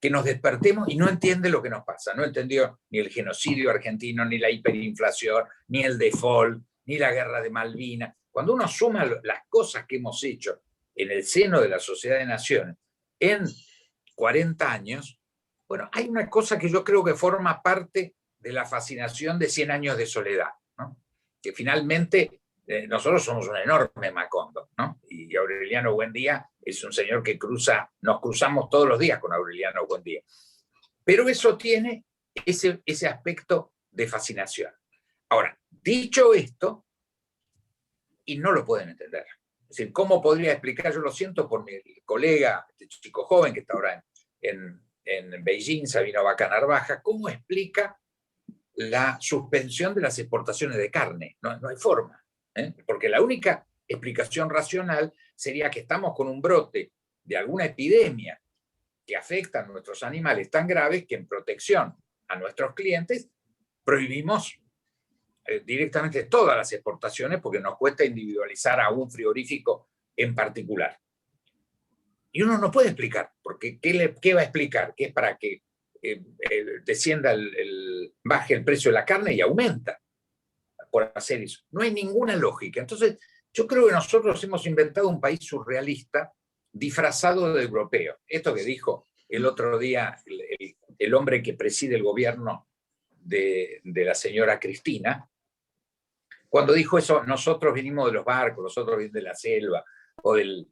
que nos despertemos y no entiende lo que nos pasa. No entendió ni el genocidio argentino, ni la hiperinflación, ni el default, ni la guerra de Malvinas. Cuando uno suma las cosas que hemos hecho en el seno de la Sociedad de Naciones en 40 años, bueno, hay una cosa que yo creo que forma parte de la fascinación de 100 años de soledad, ¿no? Que finalmente nosotros somos un enorme Macondo, ¿no? Y Aureliano Buendía es un señor que nos cruzamos todos los días con Aureliano Buendía. Pero eso tiene ese aspecto de fascinación. Ahora, dicho esto, y no lo pueden entender. Es decir, ¿cómo podría explicar? Yo lo siento por mi colega, este chico joven que está ahora en Beijing, Sabino Vaca Narvaja, ¿cómo explica la suspensión de las exportaciones de carne? No hay forma, porque la única explicación racional sería que estamos con un brote de alguna epidemia que afecta a nuestros animales tan graves que en protección a nuestros clientes prohibimos directamente todas las exportaciones porque nos cuesta individualizar a un frigorífico en particular. Y uno no puede explicar, porque ¿qué va a explicar? Que es para que descienda baje el precio de la carne y aumenta por hacer eso. No hay ninguna lógica. Entonces, yo creo que nosotros hemos inventado un país surrealista disfrazado de europeo. Esto que dijo el otro día el hombre que preside el gobierno de la señora Cristina, cuando dijo eso, nosotros venimos de los barcos, nosotros venimos de la selva o de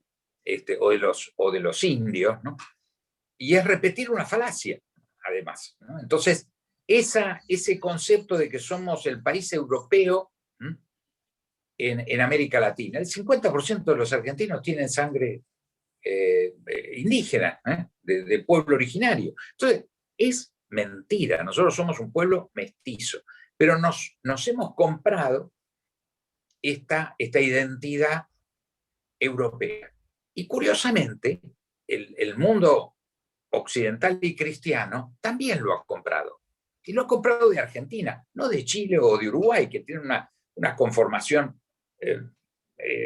los indios, ¿no? Y es repetir una falacia, además, ¿no? Entonces, ese concepto de que somos el país europeo en América Latina, el 50% de los argentinos tienen sangre indígena, de pueblo originario. Entonces, es mentira. Nosotros somos un pueblo mestizo, pero nos hemos comprado esta identidad europea. Y curiosamente, el mundo occidental y cristiano también lo ha comprado. Y lo ha comprado de Argentina, no de Chile o de Uruguay, que tienen una conformación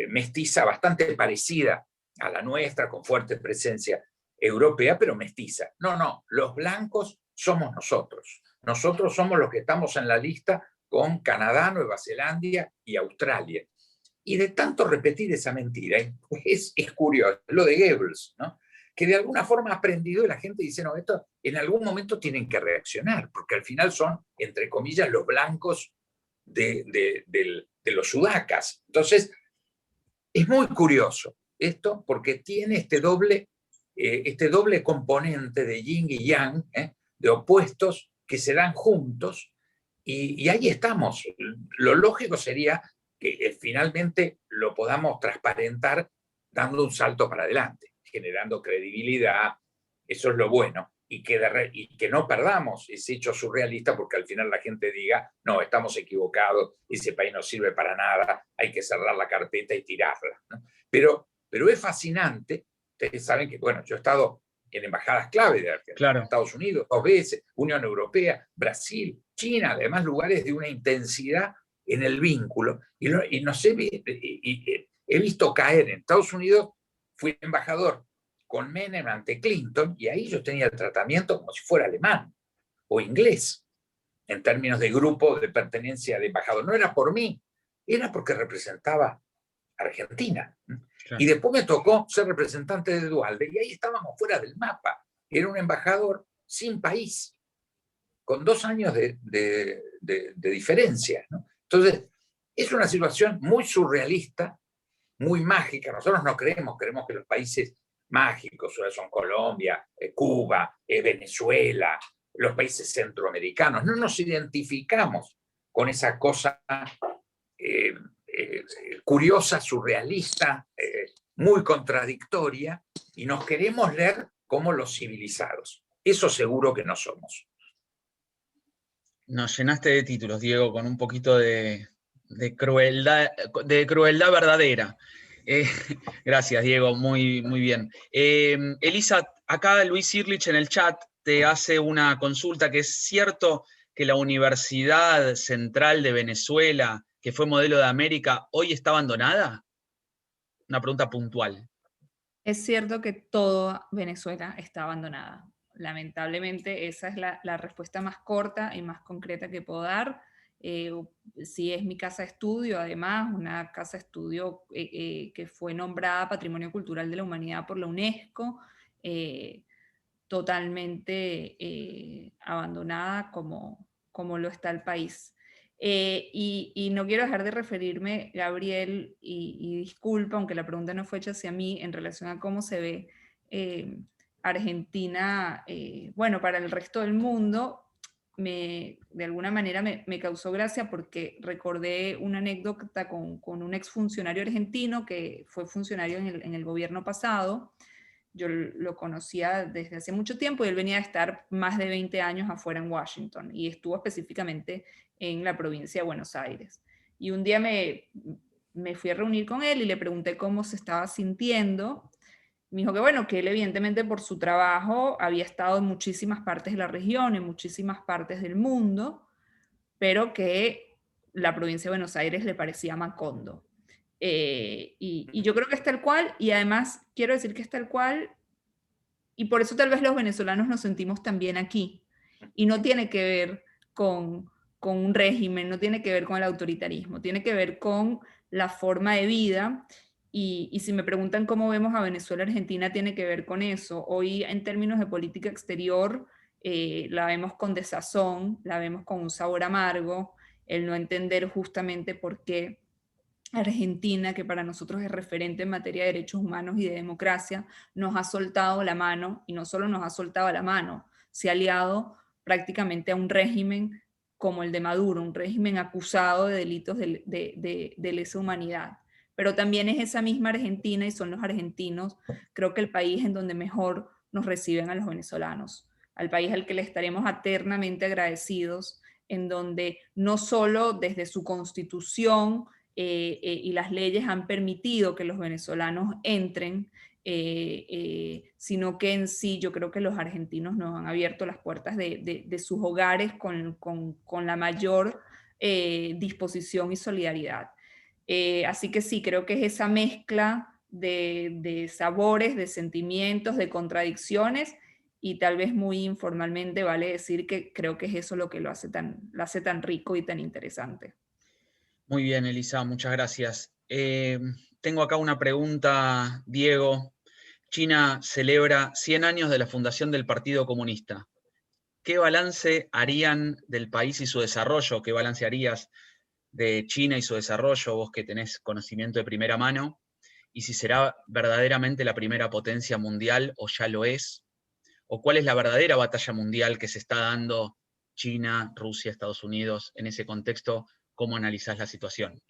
mestiza bastante parecida a la nuestra, con fuerte presencia europea, pero mestiza. No, los blancos somos nosotros. Nosotros somos los que estamos en la lista con Canadá, Nueva Zelanda y Australia. Y de tanto repetir esa mentira, es curioso, lo de Goebbels, ¿no? Que de alguna forma ha aprendido y la gente dice, no, esto en algún momento tienen que reaccionar, porque al final son, entre comillas, los blancos de los sudacas. Entonces, es muy curioso esto, porque tiene este doble componente de yin y yang, de opuestos que se dan juntos, y ahí estamos. Lo lógico sería que finalmente lo podamos transparentar dando un salto para adelante, generando credibilidad, eso es lo bueno, y que no perdamos ese hecho surrealista porque al final la gente diga, no, estamos equivocados, ese país no sirve para nada, hay que cerrar la carpeta y tirarla, ¿no? Pero es fascinante. Ustedes saben que, bueno, yo he estado en embajadas clave de Argentina, claro, Estados Unidos 2 veces, Unión Europea, Brasil, China, además lugares de una intensidad en el vínculo, y he visto caer en Estados Unidos. Fui embajador con Menem ante Clinton, y ahí yo tenía el tratamiento como si fuera alemán o inglés, en términos de grupo de pertenencia de embajador. No era por mí, era porque representaba Argentina. Claro. Y después me tocó ser representante de Duhalde, y ahí estábamos fuera del mapa. Era un embajador sin país, con 2 años de diferencia, ¿no? Entonces, es una situación muy surrealista, muy mágica. Nosotros no creemos que los países mágicos son Colombia, Cuba, Venezuela, los países centroamericanos. No nos identificamos con esa cosa curiosa, surrealista, muy contradictoria, y nos queremos leer como los civilizados. Eso seguro que no somos.
Nos llenaste de títulos, Diego, con un poquito de crueldad verdadera. Gracias, Diego, muy, muy bien. Elisa, acá Luis Irlich en el chat te hace una consulta, que es cierto que la Universidad Central de Venezuela, que fue modelo de América, hoy está abandonada. Una pregunta puntual.
Es cierto que toda Venezuela está abandonada. Lamentablemente esa es la respuesta más corta y más concreta que puedo dar. Sí, es mi casa de estudio, además, una casa de estudio que fue nombrada Patrimonio Cultural de la Humanidad por la UNESCO, totalmente abandonada como lo está el país. Y no quiero dejar de referirme, Gabriel, y disculpa, aunque la pregunta no fue hecha hacia mí, en relación a cómo se ve Argentina, bueno, para el resto del mundo. de alguna manera me causó gracia porque recordé una anécdota con un exfuncionario argentino que fue funcionario en el gobierno pasado. Yo lo conocía desde hace mucho tiempo y él venía a estar más de 20 años afuera en Washington y estuvo específicamente en la provincia de Buenos Aires. Y un día me fui a reunir con él y le pregunté cómo se estaba sintiendo. Me dijo que bueno, que él evidentemente por su trabajo había estado en muchísimas partes de la región, en muchísimas partes del mundo, pero que la provincia de Buenos Aires le parecía Macondo. Y yo creo que es tal cual, y además quiero decir que es tal cual, y por eso tal vez los venezolanos nos sentimos también aquí. Y no tiene que ver con un régimen, no tiene que ver con el autoritarismo, tiene que ver con la forma de vida. Y si me preguntan cómo vemos a Venezuela, Argentina tiene que ver con eso. Hoy en términos de política exterior, la vemos con desazón, la vemos con un sabor amargo, el no entender justamente por qué Argentina, que para nosotros es referente en materia de derechos humanos y de democracia, nos ha soltado la mano, y no solo nos ha soltado la mano, se ha aliado prácticamente a un régimen como el de Maduro, un régimen acusado de delitos de lesa humanidad. Pero también es esa misma Argentina y son los argentinos, creo que el país en donde mejor nos reciben a los venezolanos, al país al que le estaremos eternamente agradecidos, en donde no solo desde su constitución y las leyes han permitido que los venezolanos entren, sino que en sí yo creo que los argentinos nos han abierto las puertas de sus hogares con la mayor disposición y solidaridad. Así que sí, creo que es esa mezcla de sabores, de sentimientos, de contradicciones, y tal vez muy informalmente vale decir que creo que es eso lo que lo hace tan rico y tan interesante.
Muy bien, Elisa, muchas gracias. Tengo acá una pregunta, Diego. China celebra 100 años de la fundación del Partido Comunista. ¿Qué balance harían del país y su desarrollo? ¿Qué balance harías de China y su desarrollo, vos que tenés conocimiento de primera mano? ¿Y si será verdaderamente la primera potencia mundial o ya lo es? ¿O cuál es la verdadera batalla mundial que se está dando China, Rusia, Estados Unidos en ese contexto? ¿Cómo analizás la situación?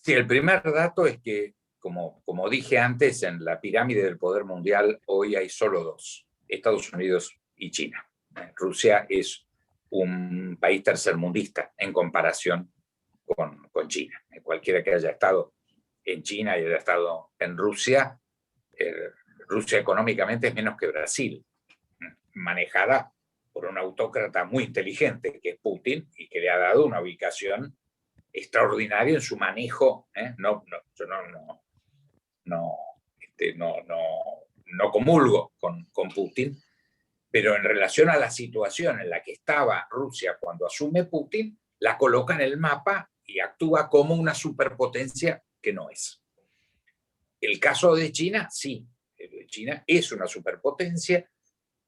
Sí, el primer dato es que, como dije antes, en la pirámide del poder mundial hoy hay solo dos, Estados Unidos y China. Rusia es un país tercermundista en comparación con China. Cualquiera que haya estado en China y haya estado en Rusia, Rusia económicamente es menos que Brasil, manejada por un autócrata muy inteligente que es Putin y que le ha dado una ubicación extraordinaria en su manejo. Yo no comulgo con Putin, pero en relación a la situación en la que estaba Rusia cuando asume Putin, la coloca en el mapa y actúa como una superpotencia que no es. El caso de China, sí. China es una superpotencia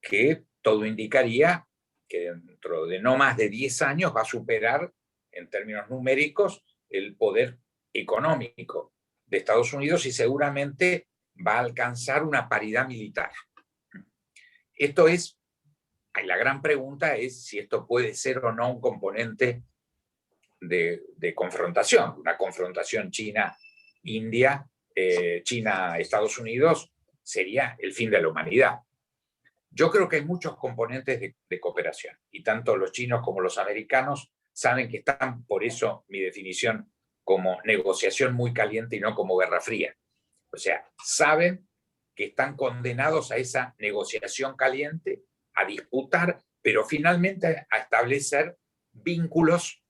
que todo indicaría que dentro de no más de 10 años va a superar en términos numéricos el poder económico de Estados Unidos y seguramente va a alcanzar una paridad militar. Esto es, la gran pregunta es si esto puede ser o no un componente de confrontación, una confrontación China-India, China-Estados Unidos, sería el fin de la humanidad. Yo creo que hay muchos componentes de cooperación y tanto los chinos como los americanos saben que están, por eso mi definición, como negociación muy caliente y no como guerra fría. O sea, saben que están condenados a esa negociación caliente, a disputar, pero finalmente a establecer vínculos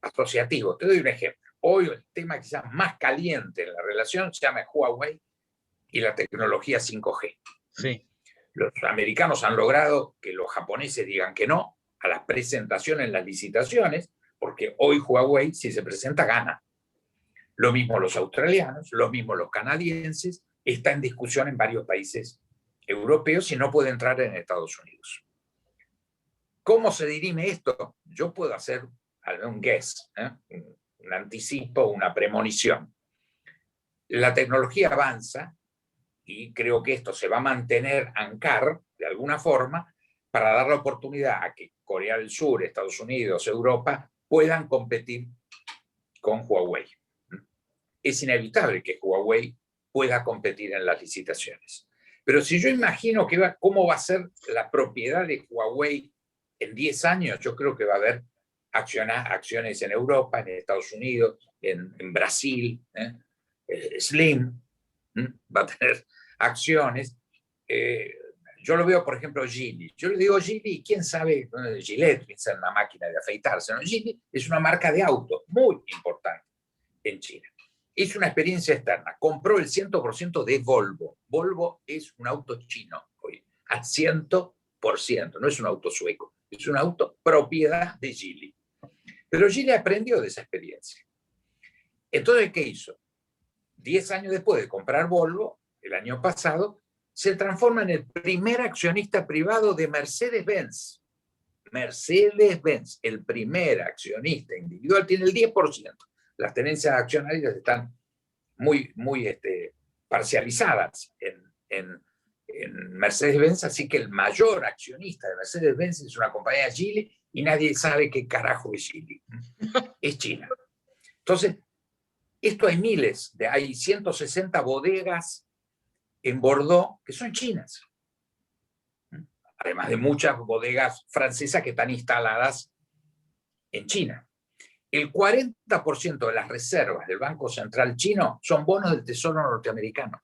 asociativos. Te doy un ejemplo. Hoy el tema quizás más caliente en la relación se llama Huawei y la tecnología 5G.
Sí.
Los americanos han logrado que los japoneses digan que no a la presentación en las licitaciones, porque hoy Huawei, si se presenta, gana. Lo mismo los australianos, lo mismo los canadienses, está en discusión en varios países europeos y no puede entrar en Estados Unidos. ¿Cómo se dirime esto? Yo puedo hacer un guess, un anticipo, una premonición. La tecnología avanza y creo que esto se va a mantener, ancar, de alguna forma, para dar la oportunidad a que Corea del Sur, Estados Unidos, Europa puedan competir con Huawei. Es inevitable que Huawei pueda competir en las licitaciones. Pero si yo imagino cómo va a ser la propiedad de Huawei en 10 años, yo creo que va a haber acciones en Europa, en Estados Unidos, en Brasil. Slim va a tener acciones. Yo lo veo, por ejemplo, Geely. Yo le digo Geely, ¿quién sabe? Gillette, piensa en una máquina de afeitarse, ¿no? Geely es una marca de auto muy importante en China. Hizo una experiencia externa. Compró el 100% de Volvo. Volvo es un auto chino hoy, al 100%. No es un auto sueco. Es un auto propiedad de Geely. Pero Geely aprendió de esa experiencia. Entonces, ¿qué hizo? 10 años después de comprar Volvo, el año pasado, se transforma en el primer accionista privado de Mercedes-Benz. Mercedes-Benz, el primer accionista individual, tiene el 10%. Las tenencias accionarias están muy parcializadas en Mercedes-Benz, así que el mayor accionista de Mercedes-Benz es una compañía Geely y nadie sabe qué carajo es Geely. Es China. Entonces, esto hay miles, hay 160 bodegas en Bordeaux que son chinas. Además de muchas bodegas francesas que están instaladas en China. El 40% de las reservas del Banco Central chino son bonos del Tesoro norteamericano.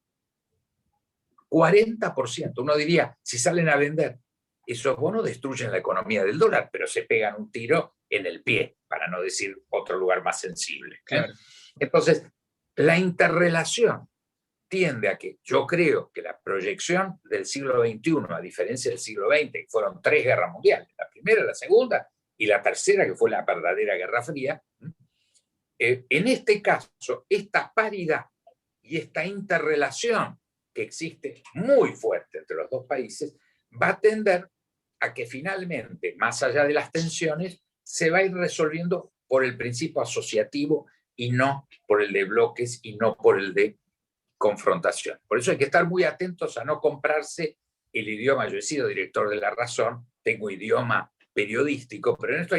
40%. Uno diría, si salen a vender, esos bonos destruyen la economía del dólar, pero se pegan un tiro en el pie, para no decir otro lugar más sensible.
Claro.
Entonces, la interrelación tiende a que yo creo que la proyección del siglo XXI, a diferencia del siglo XX, que fueron 3 guerras mundiales, la primera, la segunda y la tercera, que fue la verdadera Guerra Fría, en este caso, esta paridad y esta interrelación que existe muy fuerte entre los dos países va a tender a que finalmente, más allá de las tensiones, se va a ir resolviendo por el principio asociativo y no por el de bloques y no por el de confrontación. Por eso hay que estar muy atentos a no comprarse el idioma. Yo he sido director de La Razón, tengo idioma periodístico, pero en esto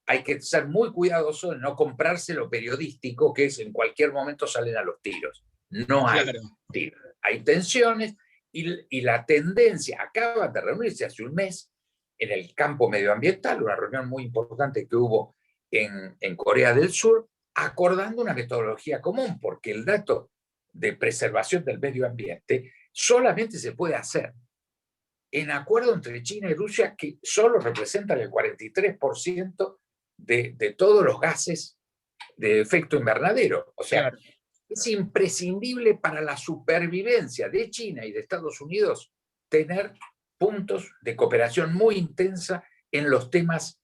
hay que ser muy cuidadoso de no comprarse lo periodístico, que es en cualquier momento salen a los tiros. No hay tiros. Hay tensiones y la tendencia, acaban de reunirse hace un mes en el campo medioambiental, una reunión muy importante que hubo en Corea del Sur, acordando una metodología común, porque el dato de preservación del medio ambiente solamente se puede hacer en acuerdo entre China y Rusia, que solo representan el 43% de todos los gases de efecto invernadero. O sea, claro, es imprescindible para la supervivencia de China y de Estados Unidos tener puntos de cooperación muy intensa en los temas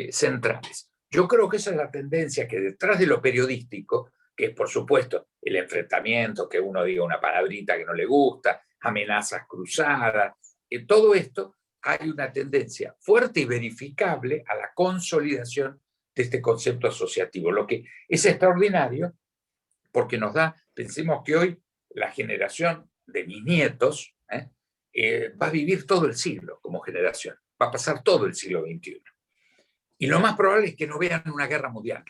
centrales. Yo creo que esa es la tendencia, que detrás de lo periodístico, que es por supuesto el enfrentamiento, que uno diga una palabrita que no le gusta, amenazas cruzadas, en todo esto hay una tendencia fuerte y verificable a la consolidación de este concepto asociativo, lo que es extraordinario porque nos da, pensemos que hoy la generación de mis nietos va a vivir todo el siglo como generación, va a pasar todo el siglo XXI. Y lo más probable es que no vean una guerra mundial.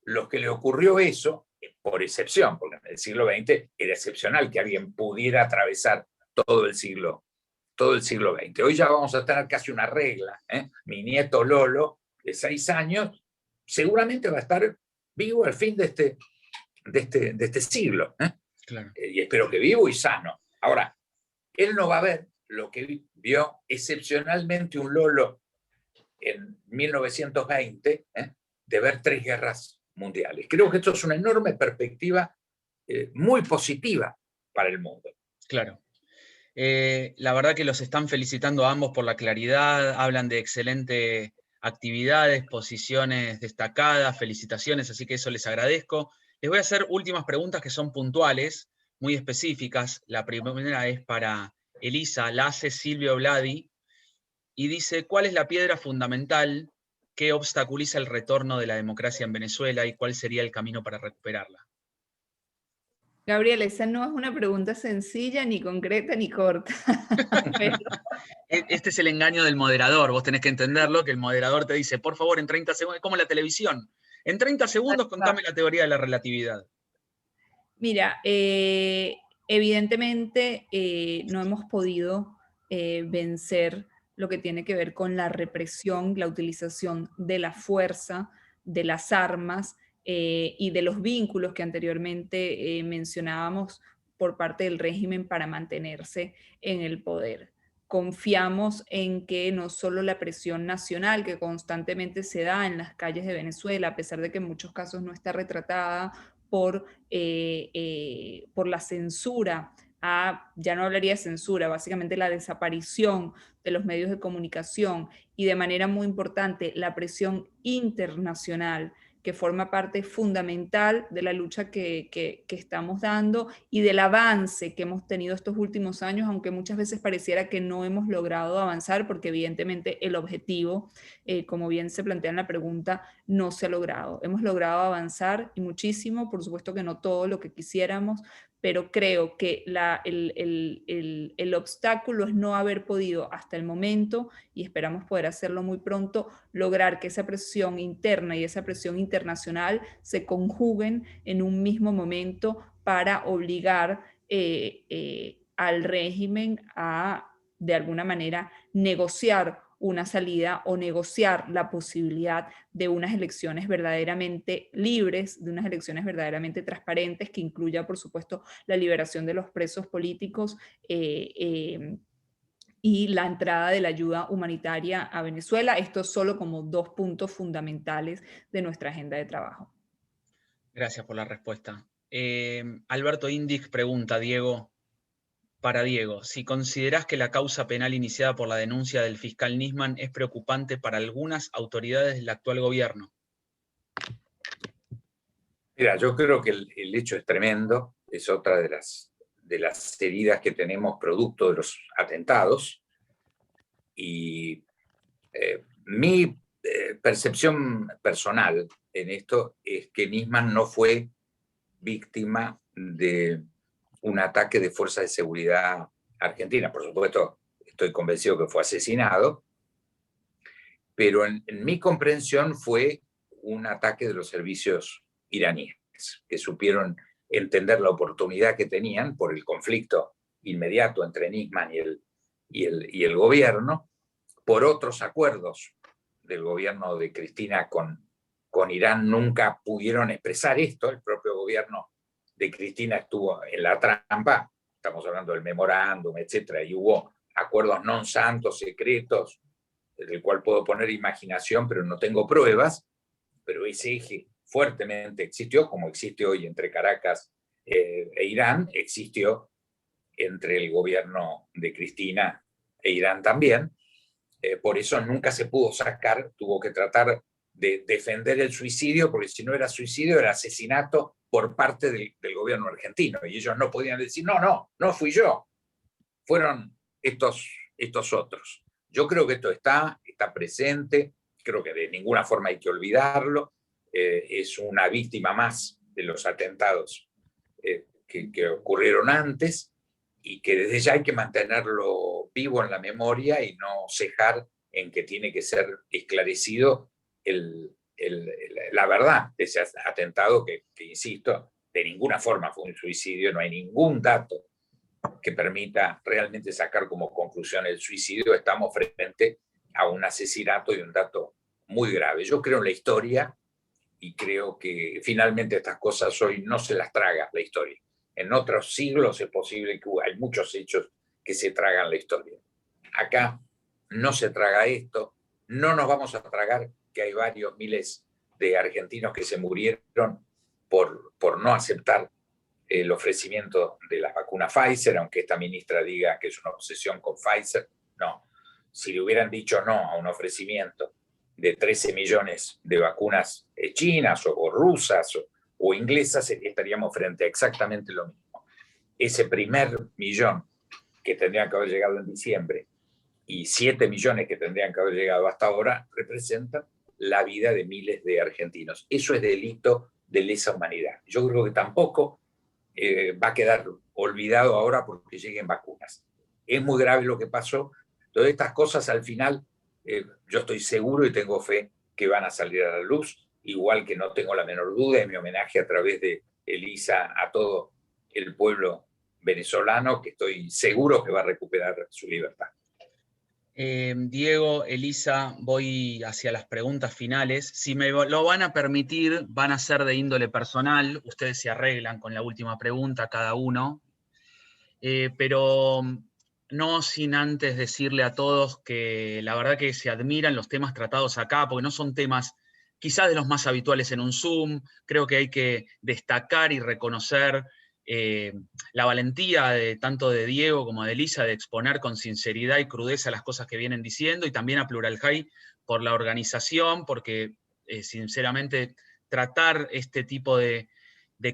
Los que le ocurrió eso, por excepción, porque en el siglo XX era excepcional que alguien pudiera atravesar todo el siglo XX. Hoy ya vamos a tener casi una regla. Mi nieto Lolo, de 6 años, seguramente va a estar vivo al fin de este siglo.
Claro.
Y espero que vivo y sano. Ahora, él no va a ver lo que vio excepcionalmente un Lolo en 1920, de ver 3 guerras mundiales. Creo que esto es una enorme perspectiva muy positiva para el mundo.
Claro. La verdad que los están felicitando a ambos por la claridad, hablan de excelentes actividades, posiciones destacadas, felicitaciones, así que eso les agradezco. Les voy a hacer últimas preguntas que son puntuales, muy específicas. La primera es para Elisa, la hace Silvio Vladi, y dice, ¿cuál es la piedra fundamental que obstaculiza el retorno de la democracia en Venezuela y cuál sería el camino para recuperarla?
Gabriel, esa no es una pregunta sencilla, ni concreta, ni corta. Pero,
Este es el engaño del moderador, vos tenés que entenderlo, que el moderador te dice, por favor, en 30 segundos, es como la televisión, en 30 segundos contame la teoría de la relatividad.
mira, evidentemente no hemos podido vencer lo que tiene que ver con la represión, la utilización de la fuerza, de las armas y de los vínculos que anteriormente mencionábamos por parte del régimen para mantenerse en el poder. Confiamos en que no solo la presión nacional que constantemente se da en las calles de Venezuela, a pesar de que en muchos casos no está retratada por la censura, ya no hablaría de censura, básicamente la desaparición de los medios de comunicación y de manera muy importante la presión internacional que forma parte fundamental de la lucha que estamos dando y del avance que hemos tenido estos últimos años, aunque muchas veces pareciera que no hemos logrado avanzar, porque evidentemente el objetivo, como bien se plantea en la pregunta, no se ha logrado. Hemos logrado avanzar y muchísimo, por supuesto que no todo lo que quisiéramos, pero creo que el obstáculo es no haber podido hasta el momento, y esperamos poder hacerlo muy pronto, lograr que esa presión interna y esa presión internacional se conjuguen en un mismo momento para obligar al régimen a, de alguna manera, negociar una salida o negociar la posibilidad de unas elecciones verdaderamente libres, de unas elecciones verdaderamente transparentes, que incluya, por supuesto, la liberación de los presos políticos y la entrada de la ayuda humanitaria a Venezuela. Esto solo como 2 puntos fundamentales de nuestra agenda de trabajo.
Gracias por la respuesta. Alberto Indig pregunta, Diego, para Diego, si considerás que la causa penal iniciada por la denuncia del fiscal Nisman es preocupante para algunas autoridades del actual gobierno.
Mira, yo creo que el hecho es tremendo, es otra de las heridas que tenemos producto de los atentados, y mi percepción personal en esto es que Nisman no fue víctima de un ataque de fuerzas de seguridad argentina. Por supuesto, estoy convencido que fue asesinado, pero en mi comprensión fue un ataque de los servicios iraníes, que supieron entender la oportunidad que tenían por el conflicto inmediato entre Nisman y el gobierno, por otros acuerdos del gobierno de Cristina con Irán. Nunca pudieron expresar esto. El propio gobierno de Cristina estuvo en la trampa. Estamos hablando del memorándum, etcétera, y hubo acuerdos non santos, secretos, del cual puedo poner imaginación, pero no tengo pruebas. Pero ese eje fuertemente existió, como existe hoy entre Caracas e Irán, existió entre el gobierno de Cristina e Irán también. Por eso nunca se pudo sacar, tuvo que tratar de defender el suicidio, porque si no era suicidio, era asesinato por parte del gobierno argentino. Y ellos no podían decir, no fui yo, fueron estos otros. Yo creo que esto está presente, creo que de ninguna forma hay que olvidarlo. Es una víctima más de los atentados que ocurrieron antes, y que desde ya hay que mantenerlo vivo en la memoria y no cejar en que tiene que ser esclarecido la verdad de ese atentado que, insisto, de ninguna forma fue un suicidio. No hay ningún dato que permita realmente sacar como conclusión el suicidio. Estamos frente a un asesinato y un dato muy grave. Yo creo en la historia y creo que finalmente estas cosas hoy no se las traga la historia. En otros siglos es posible que hay muchos hechos que se tragan la historia. Acá no se traga esto. No nos vamos a tragar que hay varios miles de argentinos que se murieron por no aceptar el ofrecimiento de la vacuna Pfizer, aunque esta ministra diga que es una obsesión con Pfizer. No, si le hubieran dicho no a un ofrecimiento de 13 millones de vacunas chinas o rusas o inglesas, estaríamos frente a exactamente lo mismo. Ese primer millón que tendrían que haber llegado en diciembre y 7 millones que tendrían que haber llegado hasta ahora representan la vida de miles de argentinos. Eso es delito de lesa humanidad. Yo creo que tampoco va a quedar olvidado ahora porque lleguen vacunas. Es muy grave lo que pasó. Todas estas cosas al final, yo estoy seguro y tengo fe que van a salir a la luz, igual que no tengo la menor duda de mi homenaje a través de Elisa a todo el pueblo venezolano, que estoy seguro que va a recuperar su libertad.
Diego, Elisa, voy hacia las preguntas finales. Si me lo van a permitir, van a ser de índole personal. Ustedes se arreglan con la última pregunta cada uno. Pero no sin antes decirle a todos que la verdad que se admiran los temas tratados acá, porque no son temas quizás de los más habituales en un Zoom. Creo que hay que destacar y reconocer la valentía tanto de Diego como de Elisa de exponer con sinceridad y crudeza las cosas que vienen diciendo, y también a Plural High por la organización, porque sinceramente tratar este tipo de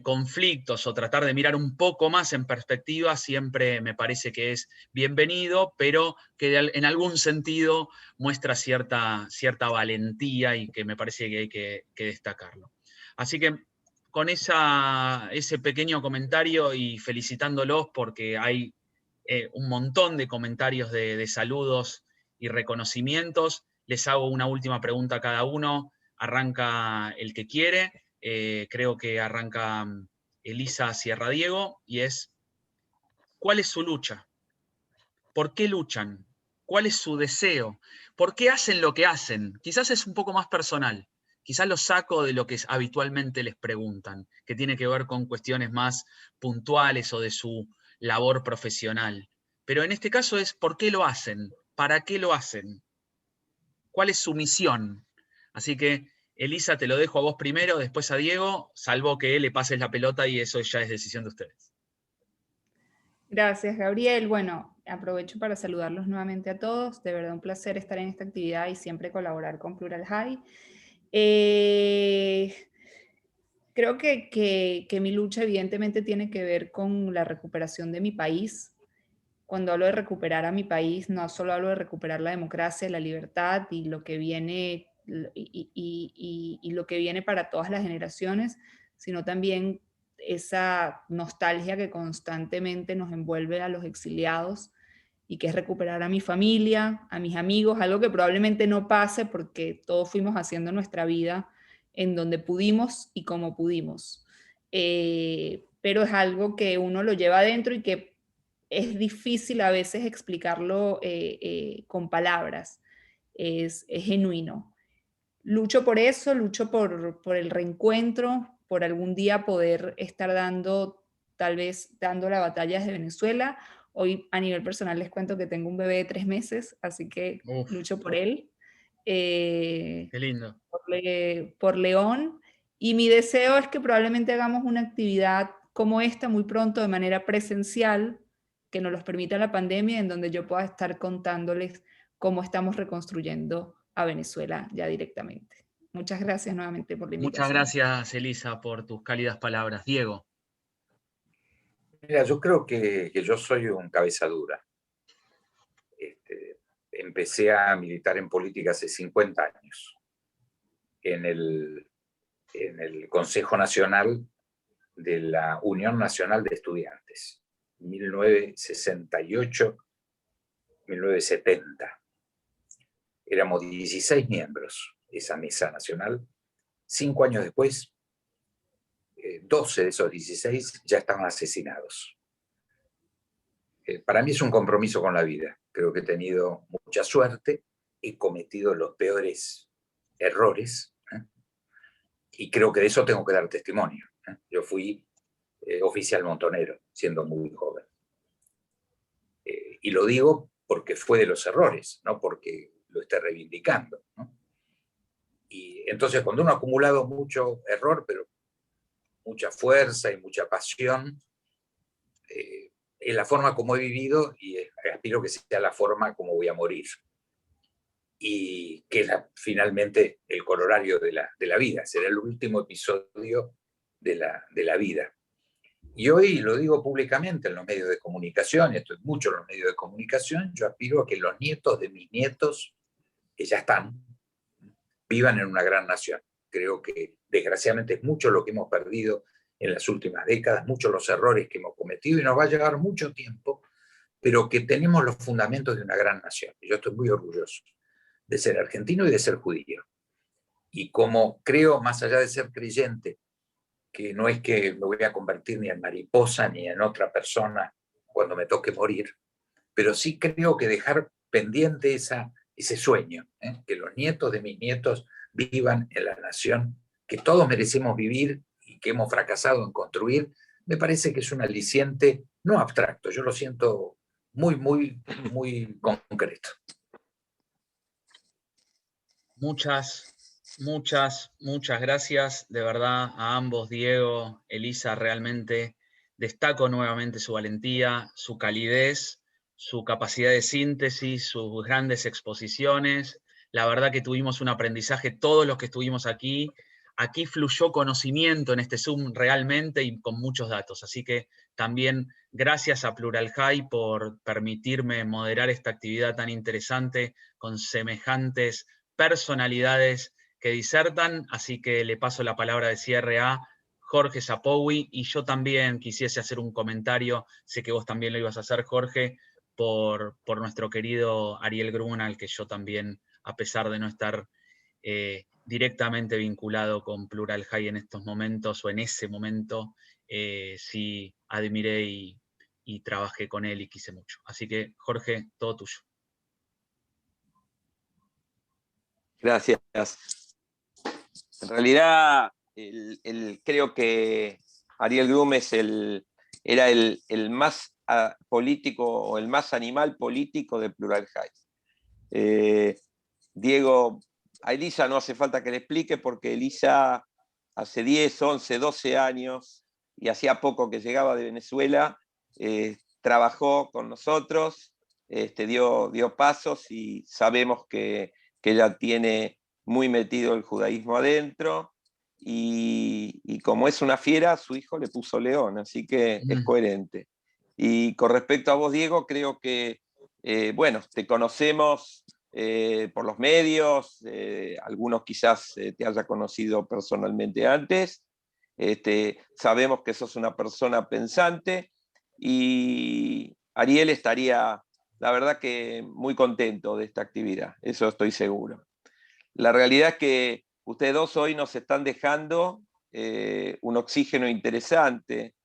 conflictos o tratar de mirar un poco más en perspectiva siempre me parece que es bienvenido, pero que en algún sentido muestra cierta valentía y que me parece que hay que destacarlo. Así que con ese pequeño comentario y felicitándolos porque hay un montón de comentarios de saludos y reconocimientos, les hago una última pregunta a cada uno. Arranca el que quiere. Creo que arranca Elisa Sierra Diego, y es: ¿cuál es su lucha? ¿Por qué luchan? ¿Cuál es su deseo? ¿Por qué hacen lo que hacen? Quizás es un poco más personal, quizás lo saco de lo que habitualmente les preguntan, que tiene que ver con cuestiones más puntuales o de su labor profesional. Pero en este caso es ¿por qué lo hacen? ¿Para qué lo hacen? ¿Cuál es su misión? Así que, Elisa, te lo dejo a vos primero, después a Diego, salvo que le pases la pelota y eso ya es decisión de ustedes.
Gracias, Gabriel. Bueno, aprovecho para saludarlos nuevamente a todos. De verdad, un placer estar en esta actividad y siempre colaborar con Plural High. Creo que mi lucha evidentemente tiene que ver con la recuperación de mi país. Cuando hablo de recuperar a mi país, no solo hablo de recuperar la democracia, la libertad y lo que viene, y lo que viene para todas las generaciones, sino también esa nostalgia que constantemente nos envuelve a los exiliados, y que es recuperar a mi familia, a mis amigos, algo que probablemente no pase porque todos fuimos haciendo nuestra vida en donde pudimos y como pudimos. Pero es algo que uno lo lleva adentro y que es difícil a veces explicarlo con palabras. Es genuino. Lucho por eso, lucho por el reencuentro, por algún día poder estar tal vez dando la batalla desde Venezuela. Hoy a nivel personal les cuento que tengo un bebé de 3 meses, así que lucho por él.
Qué lindo.
Por León. Y mi deseo es que probablemente hagamos una actividad como esta muy pronto de manera presencial, que nos los permita la pandemia, en donde yo pueda estar contándoles cómo estamos reconstruyendo a Venezuela ya directamente. Muchas gracias nuevamente por la invitación.
Muchas gracias, Elisa, por tus cálidas palabras. Diego.
Mira, yo creo que yo soy un cabeza dura. Empecé a militar en política hace 50 años, en el Consejo Nacional de la Unión Nacional de Estudiantes, 1968-1970. Éramos 16 miembros de esa mesa nacional. 5 años después, 12 de esos 16 ya estaban asesinados. Para mí es un compromiso con la vida. Creo que he tenido mucha suerte, he cometido los peores errores, y creo que de eso tengo que dar testimonio. Yo fui oficial montonero, siendo muy joven. Y lo digo porque fue de los errores, no porque lo esté reivindicando, ¿no? Y entonces, cuando uno ha acumulado mucho error, pero mucha fuerza y mucha pasión, es la forma como he vivido, y aspiro que sea la forma como voy a morir. Y que es finalmente el corolario de la vida, será el último episodio de la vida. Y hoy lo digo públicamente en los medios de comunicación, estoy mucho en los medios de comunicación, yo aspiro a que los nietos de mis nietos, que ya están, vivan en una gran nación. Creo que desgraciadamente es mucho lo que hemos perdido en las últimas décadas, muchos los errores que hemos cometido y nos va a llevar mucho tiempo, pero que tenemos los fundamentos de una gran nación. Y yo estoy muy orgulloso de ser argentino y de ser judío. Y como creo, más allá de ser creyente, que no es que me voy a convertir ni en mariposa ni en otra persona cuando me toque morir, pero sí creo que dejar pendiente ese sueño, que los nietos de mis nietos vivan en la nación que todos merecemos vivir y que hemos fracasado en construir, me parece que es un aliciente no abstracto, yo lo siento muy, muy, muy concreto.
Muchas gracias de verdad a ambos, Diego, Elisa, realmente destaco nuevamente su valentía, su calidez, su capacidad de síntesis, sus grandes exposiciones. La verdad que tuvimos un aprendizaje, todos los que estuvimos aquí. Aquí fluyó conocimiento en este Zoom realmente y con muchos datos. Así que también gracias a Plural High por permitirme moderar esta actividad tan interesante con semejantes personalidades que disertan, así que le paso la palabra de cierre a Jorge Zapoui, y yo también quisiese hacer un comentario, sé que vos también lo ibas a hacer, Jorge, por nuestro querido Ariel Grunal, que yo también, a pesar de no estar directamente vinculado con Plural High en estos momentos, o en ese momento, sí admiré y trabajé con él y quise mucho. Así que, Jorge, todo tuyo.
Gracias. En realidad, creo que Ariel Grumes era el más político o el más animal político de Plural High. Diego, a Elisa no hace falta que le explique porque Elisa hace 10, 11, 12 años y hacía poco que llegaba de Venezuela, trabajó con nosotros, dio pasos y sabemos que ella tiene muy metido el judaísmo adentro y como es una fiera, su hijo le puso León, así que es coherente. Y con respecto a vos, Diego, creo que, bueno, te conocemos por los medios, algunos quizás te haya conocido personalmente antes, sabemos que sos una persona pensante y Ariel estaría, la verdad que muy contento de esta actividad, eso estoy seguro. La realidad es que ustedes dos hoy nos están dejando un oxígeno interesante,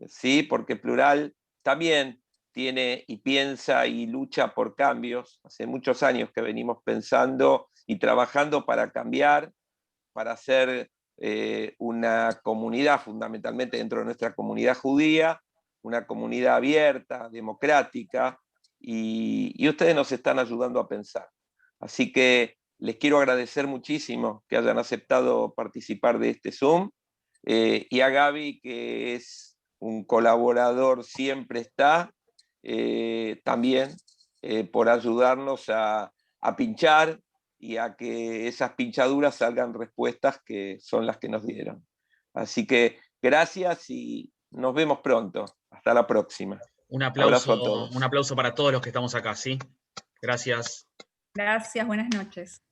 ¿sí? Porque Plural también tiene y piensa y lucha por cambios. Hace muchos años que venimos pensando y trabajando para cambiar, para hacer una comunidad, fundamentalmente dentro de nuestra comunidad judía, una comunidad abierta, democrática, y ustedes nos están ayudando a pensar. Así que les quiero agradecer muchísimo que hayan aceptado participar de este Zoom, y a Gaby, que es un colaborador, siempre está, también por ayudarnos a pinchar y a que esas pinchaduras salgan respuestas que son las que nos dieron. Así que gracias y nos vemos pronto. Hasta la próxima.
Un aplauso,
abrazo a todos.
Un aplauso para todos los que estamos acá, ¿sí? Gracias.
Gracias, buenas noches.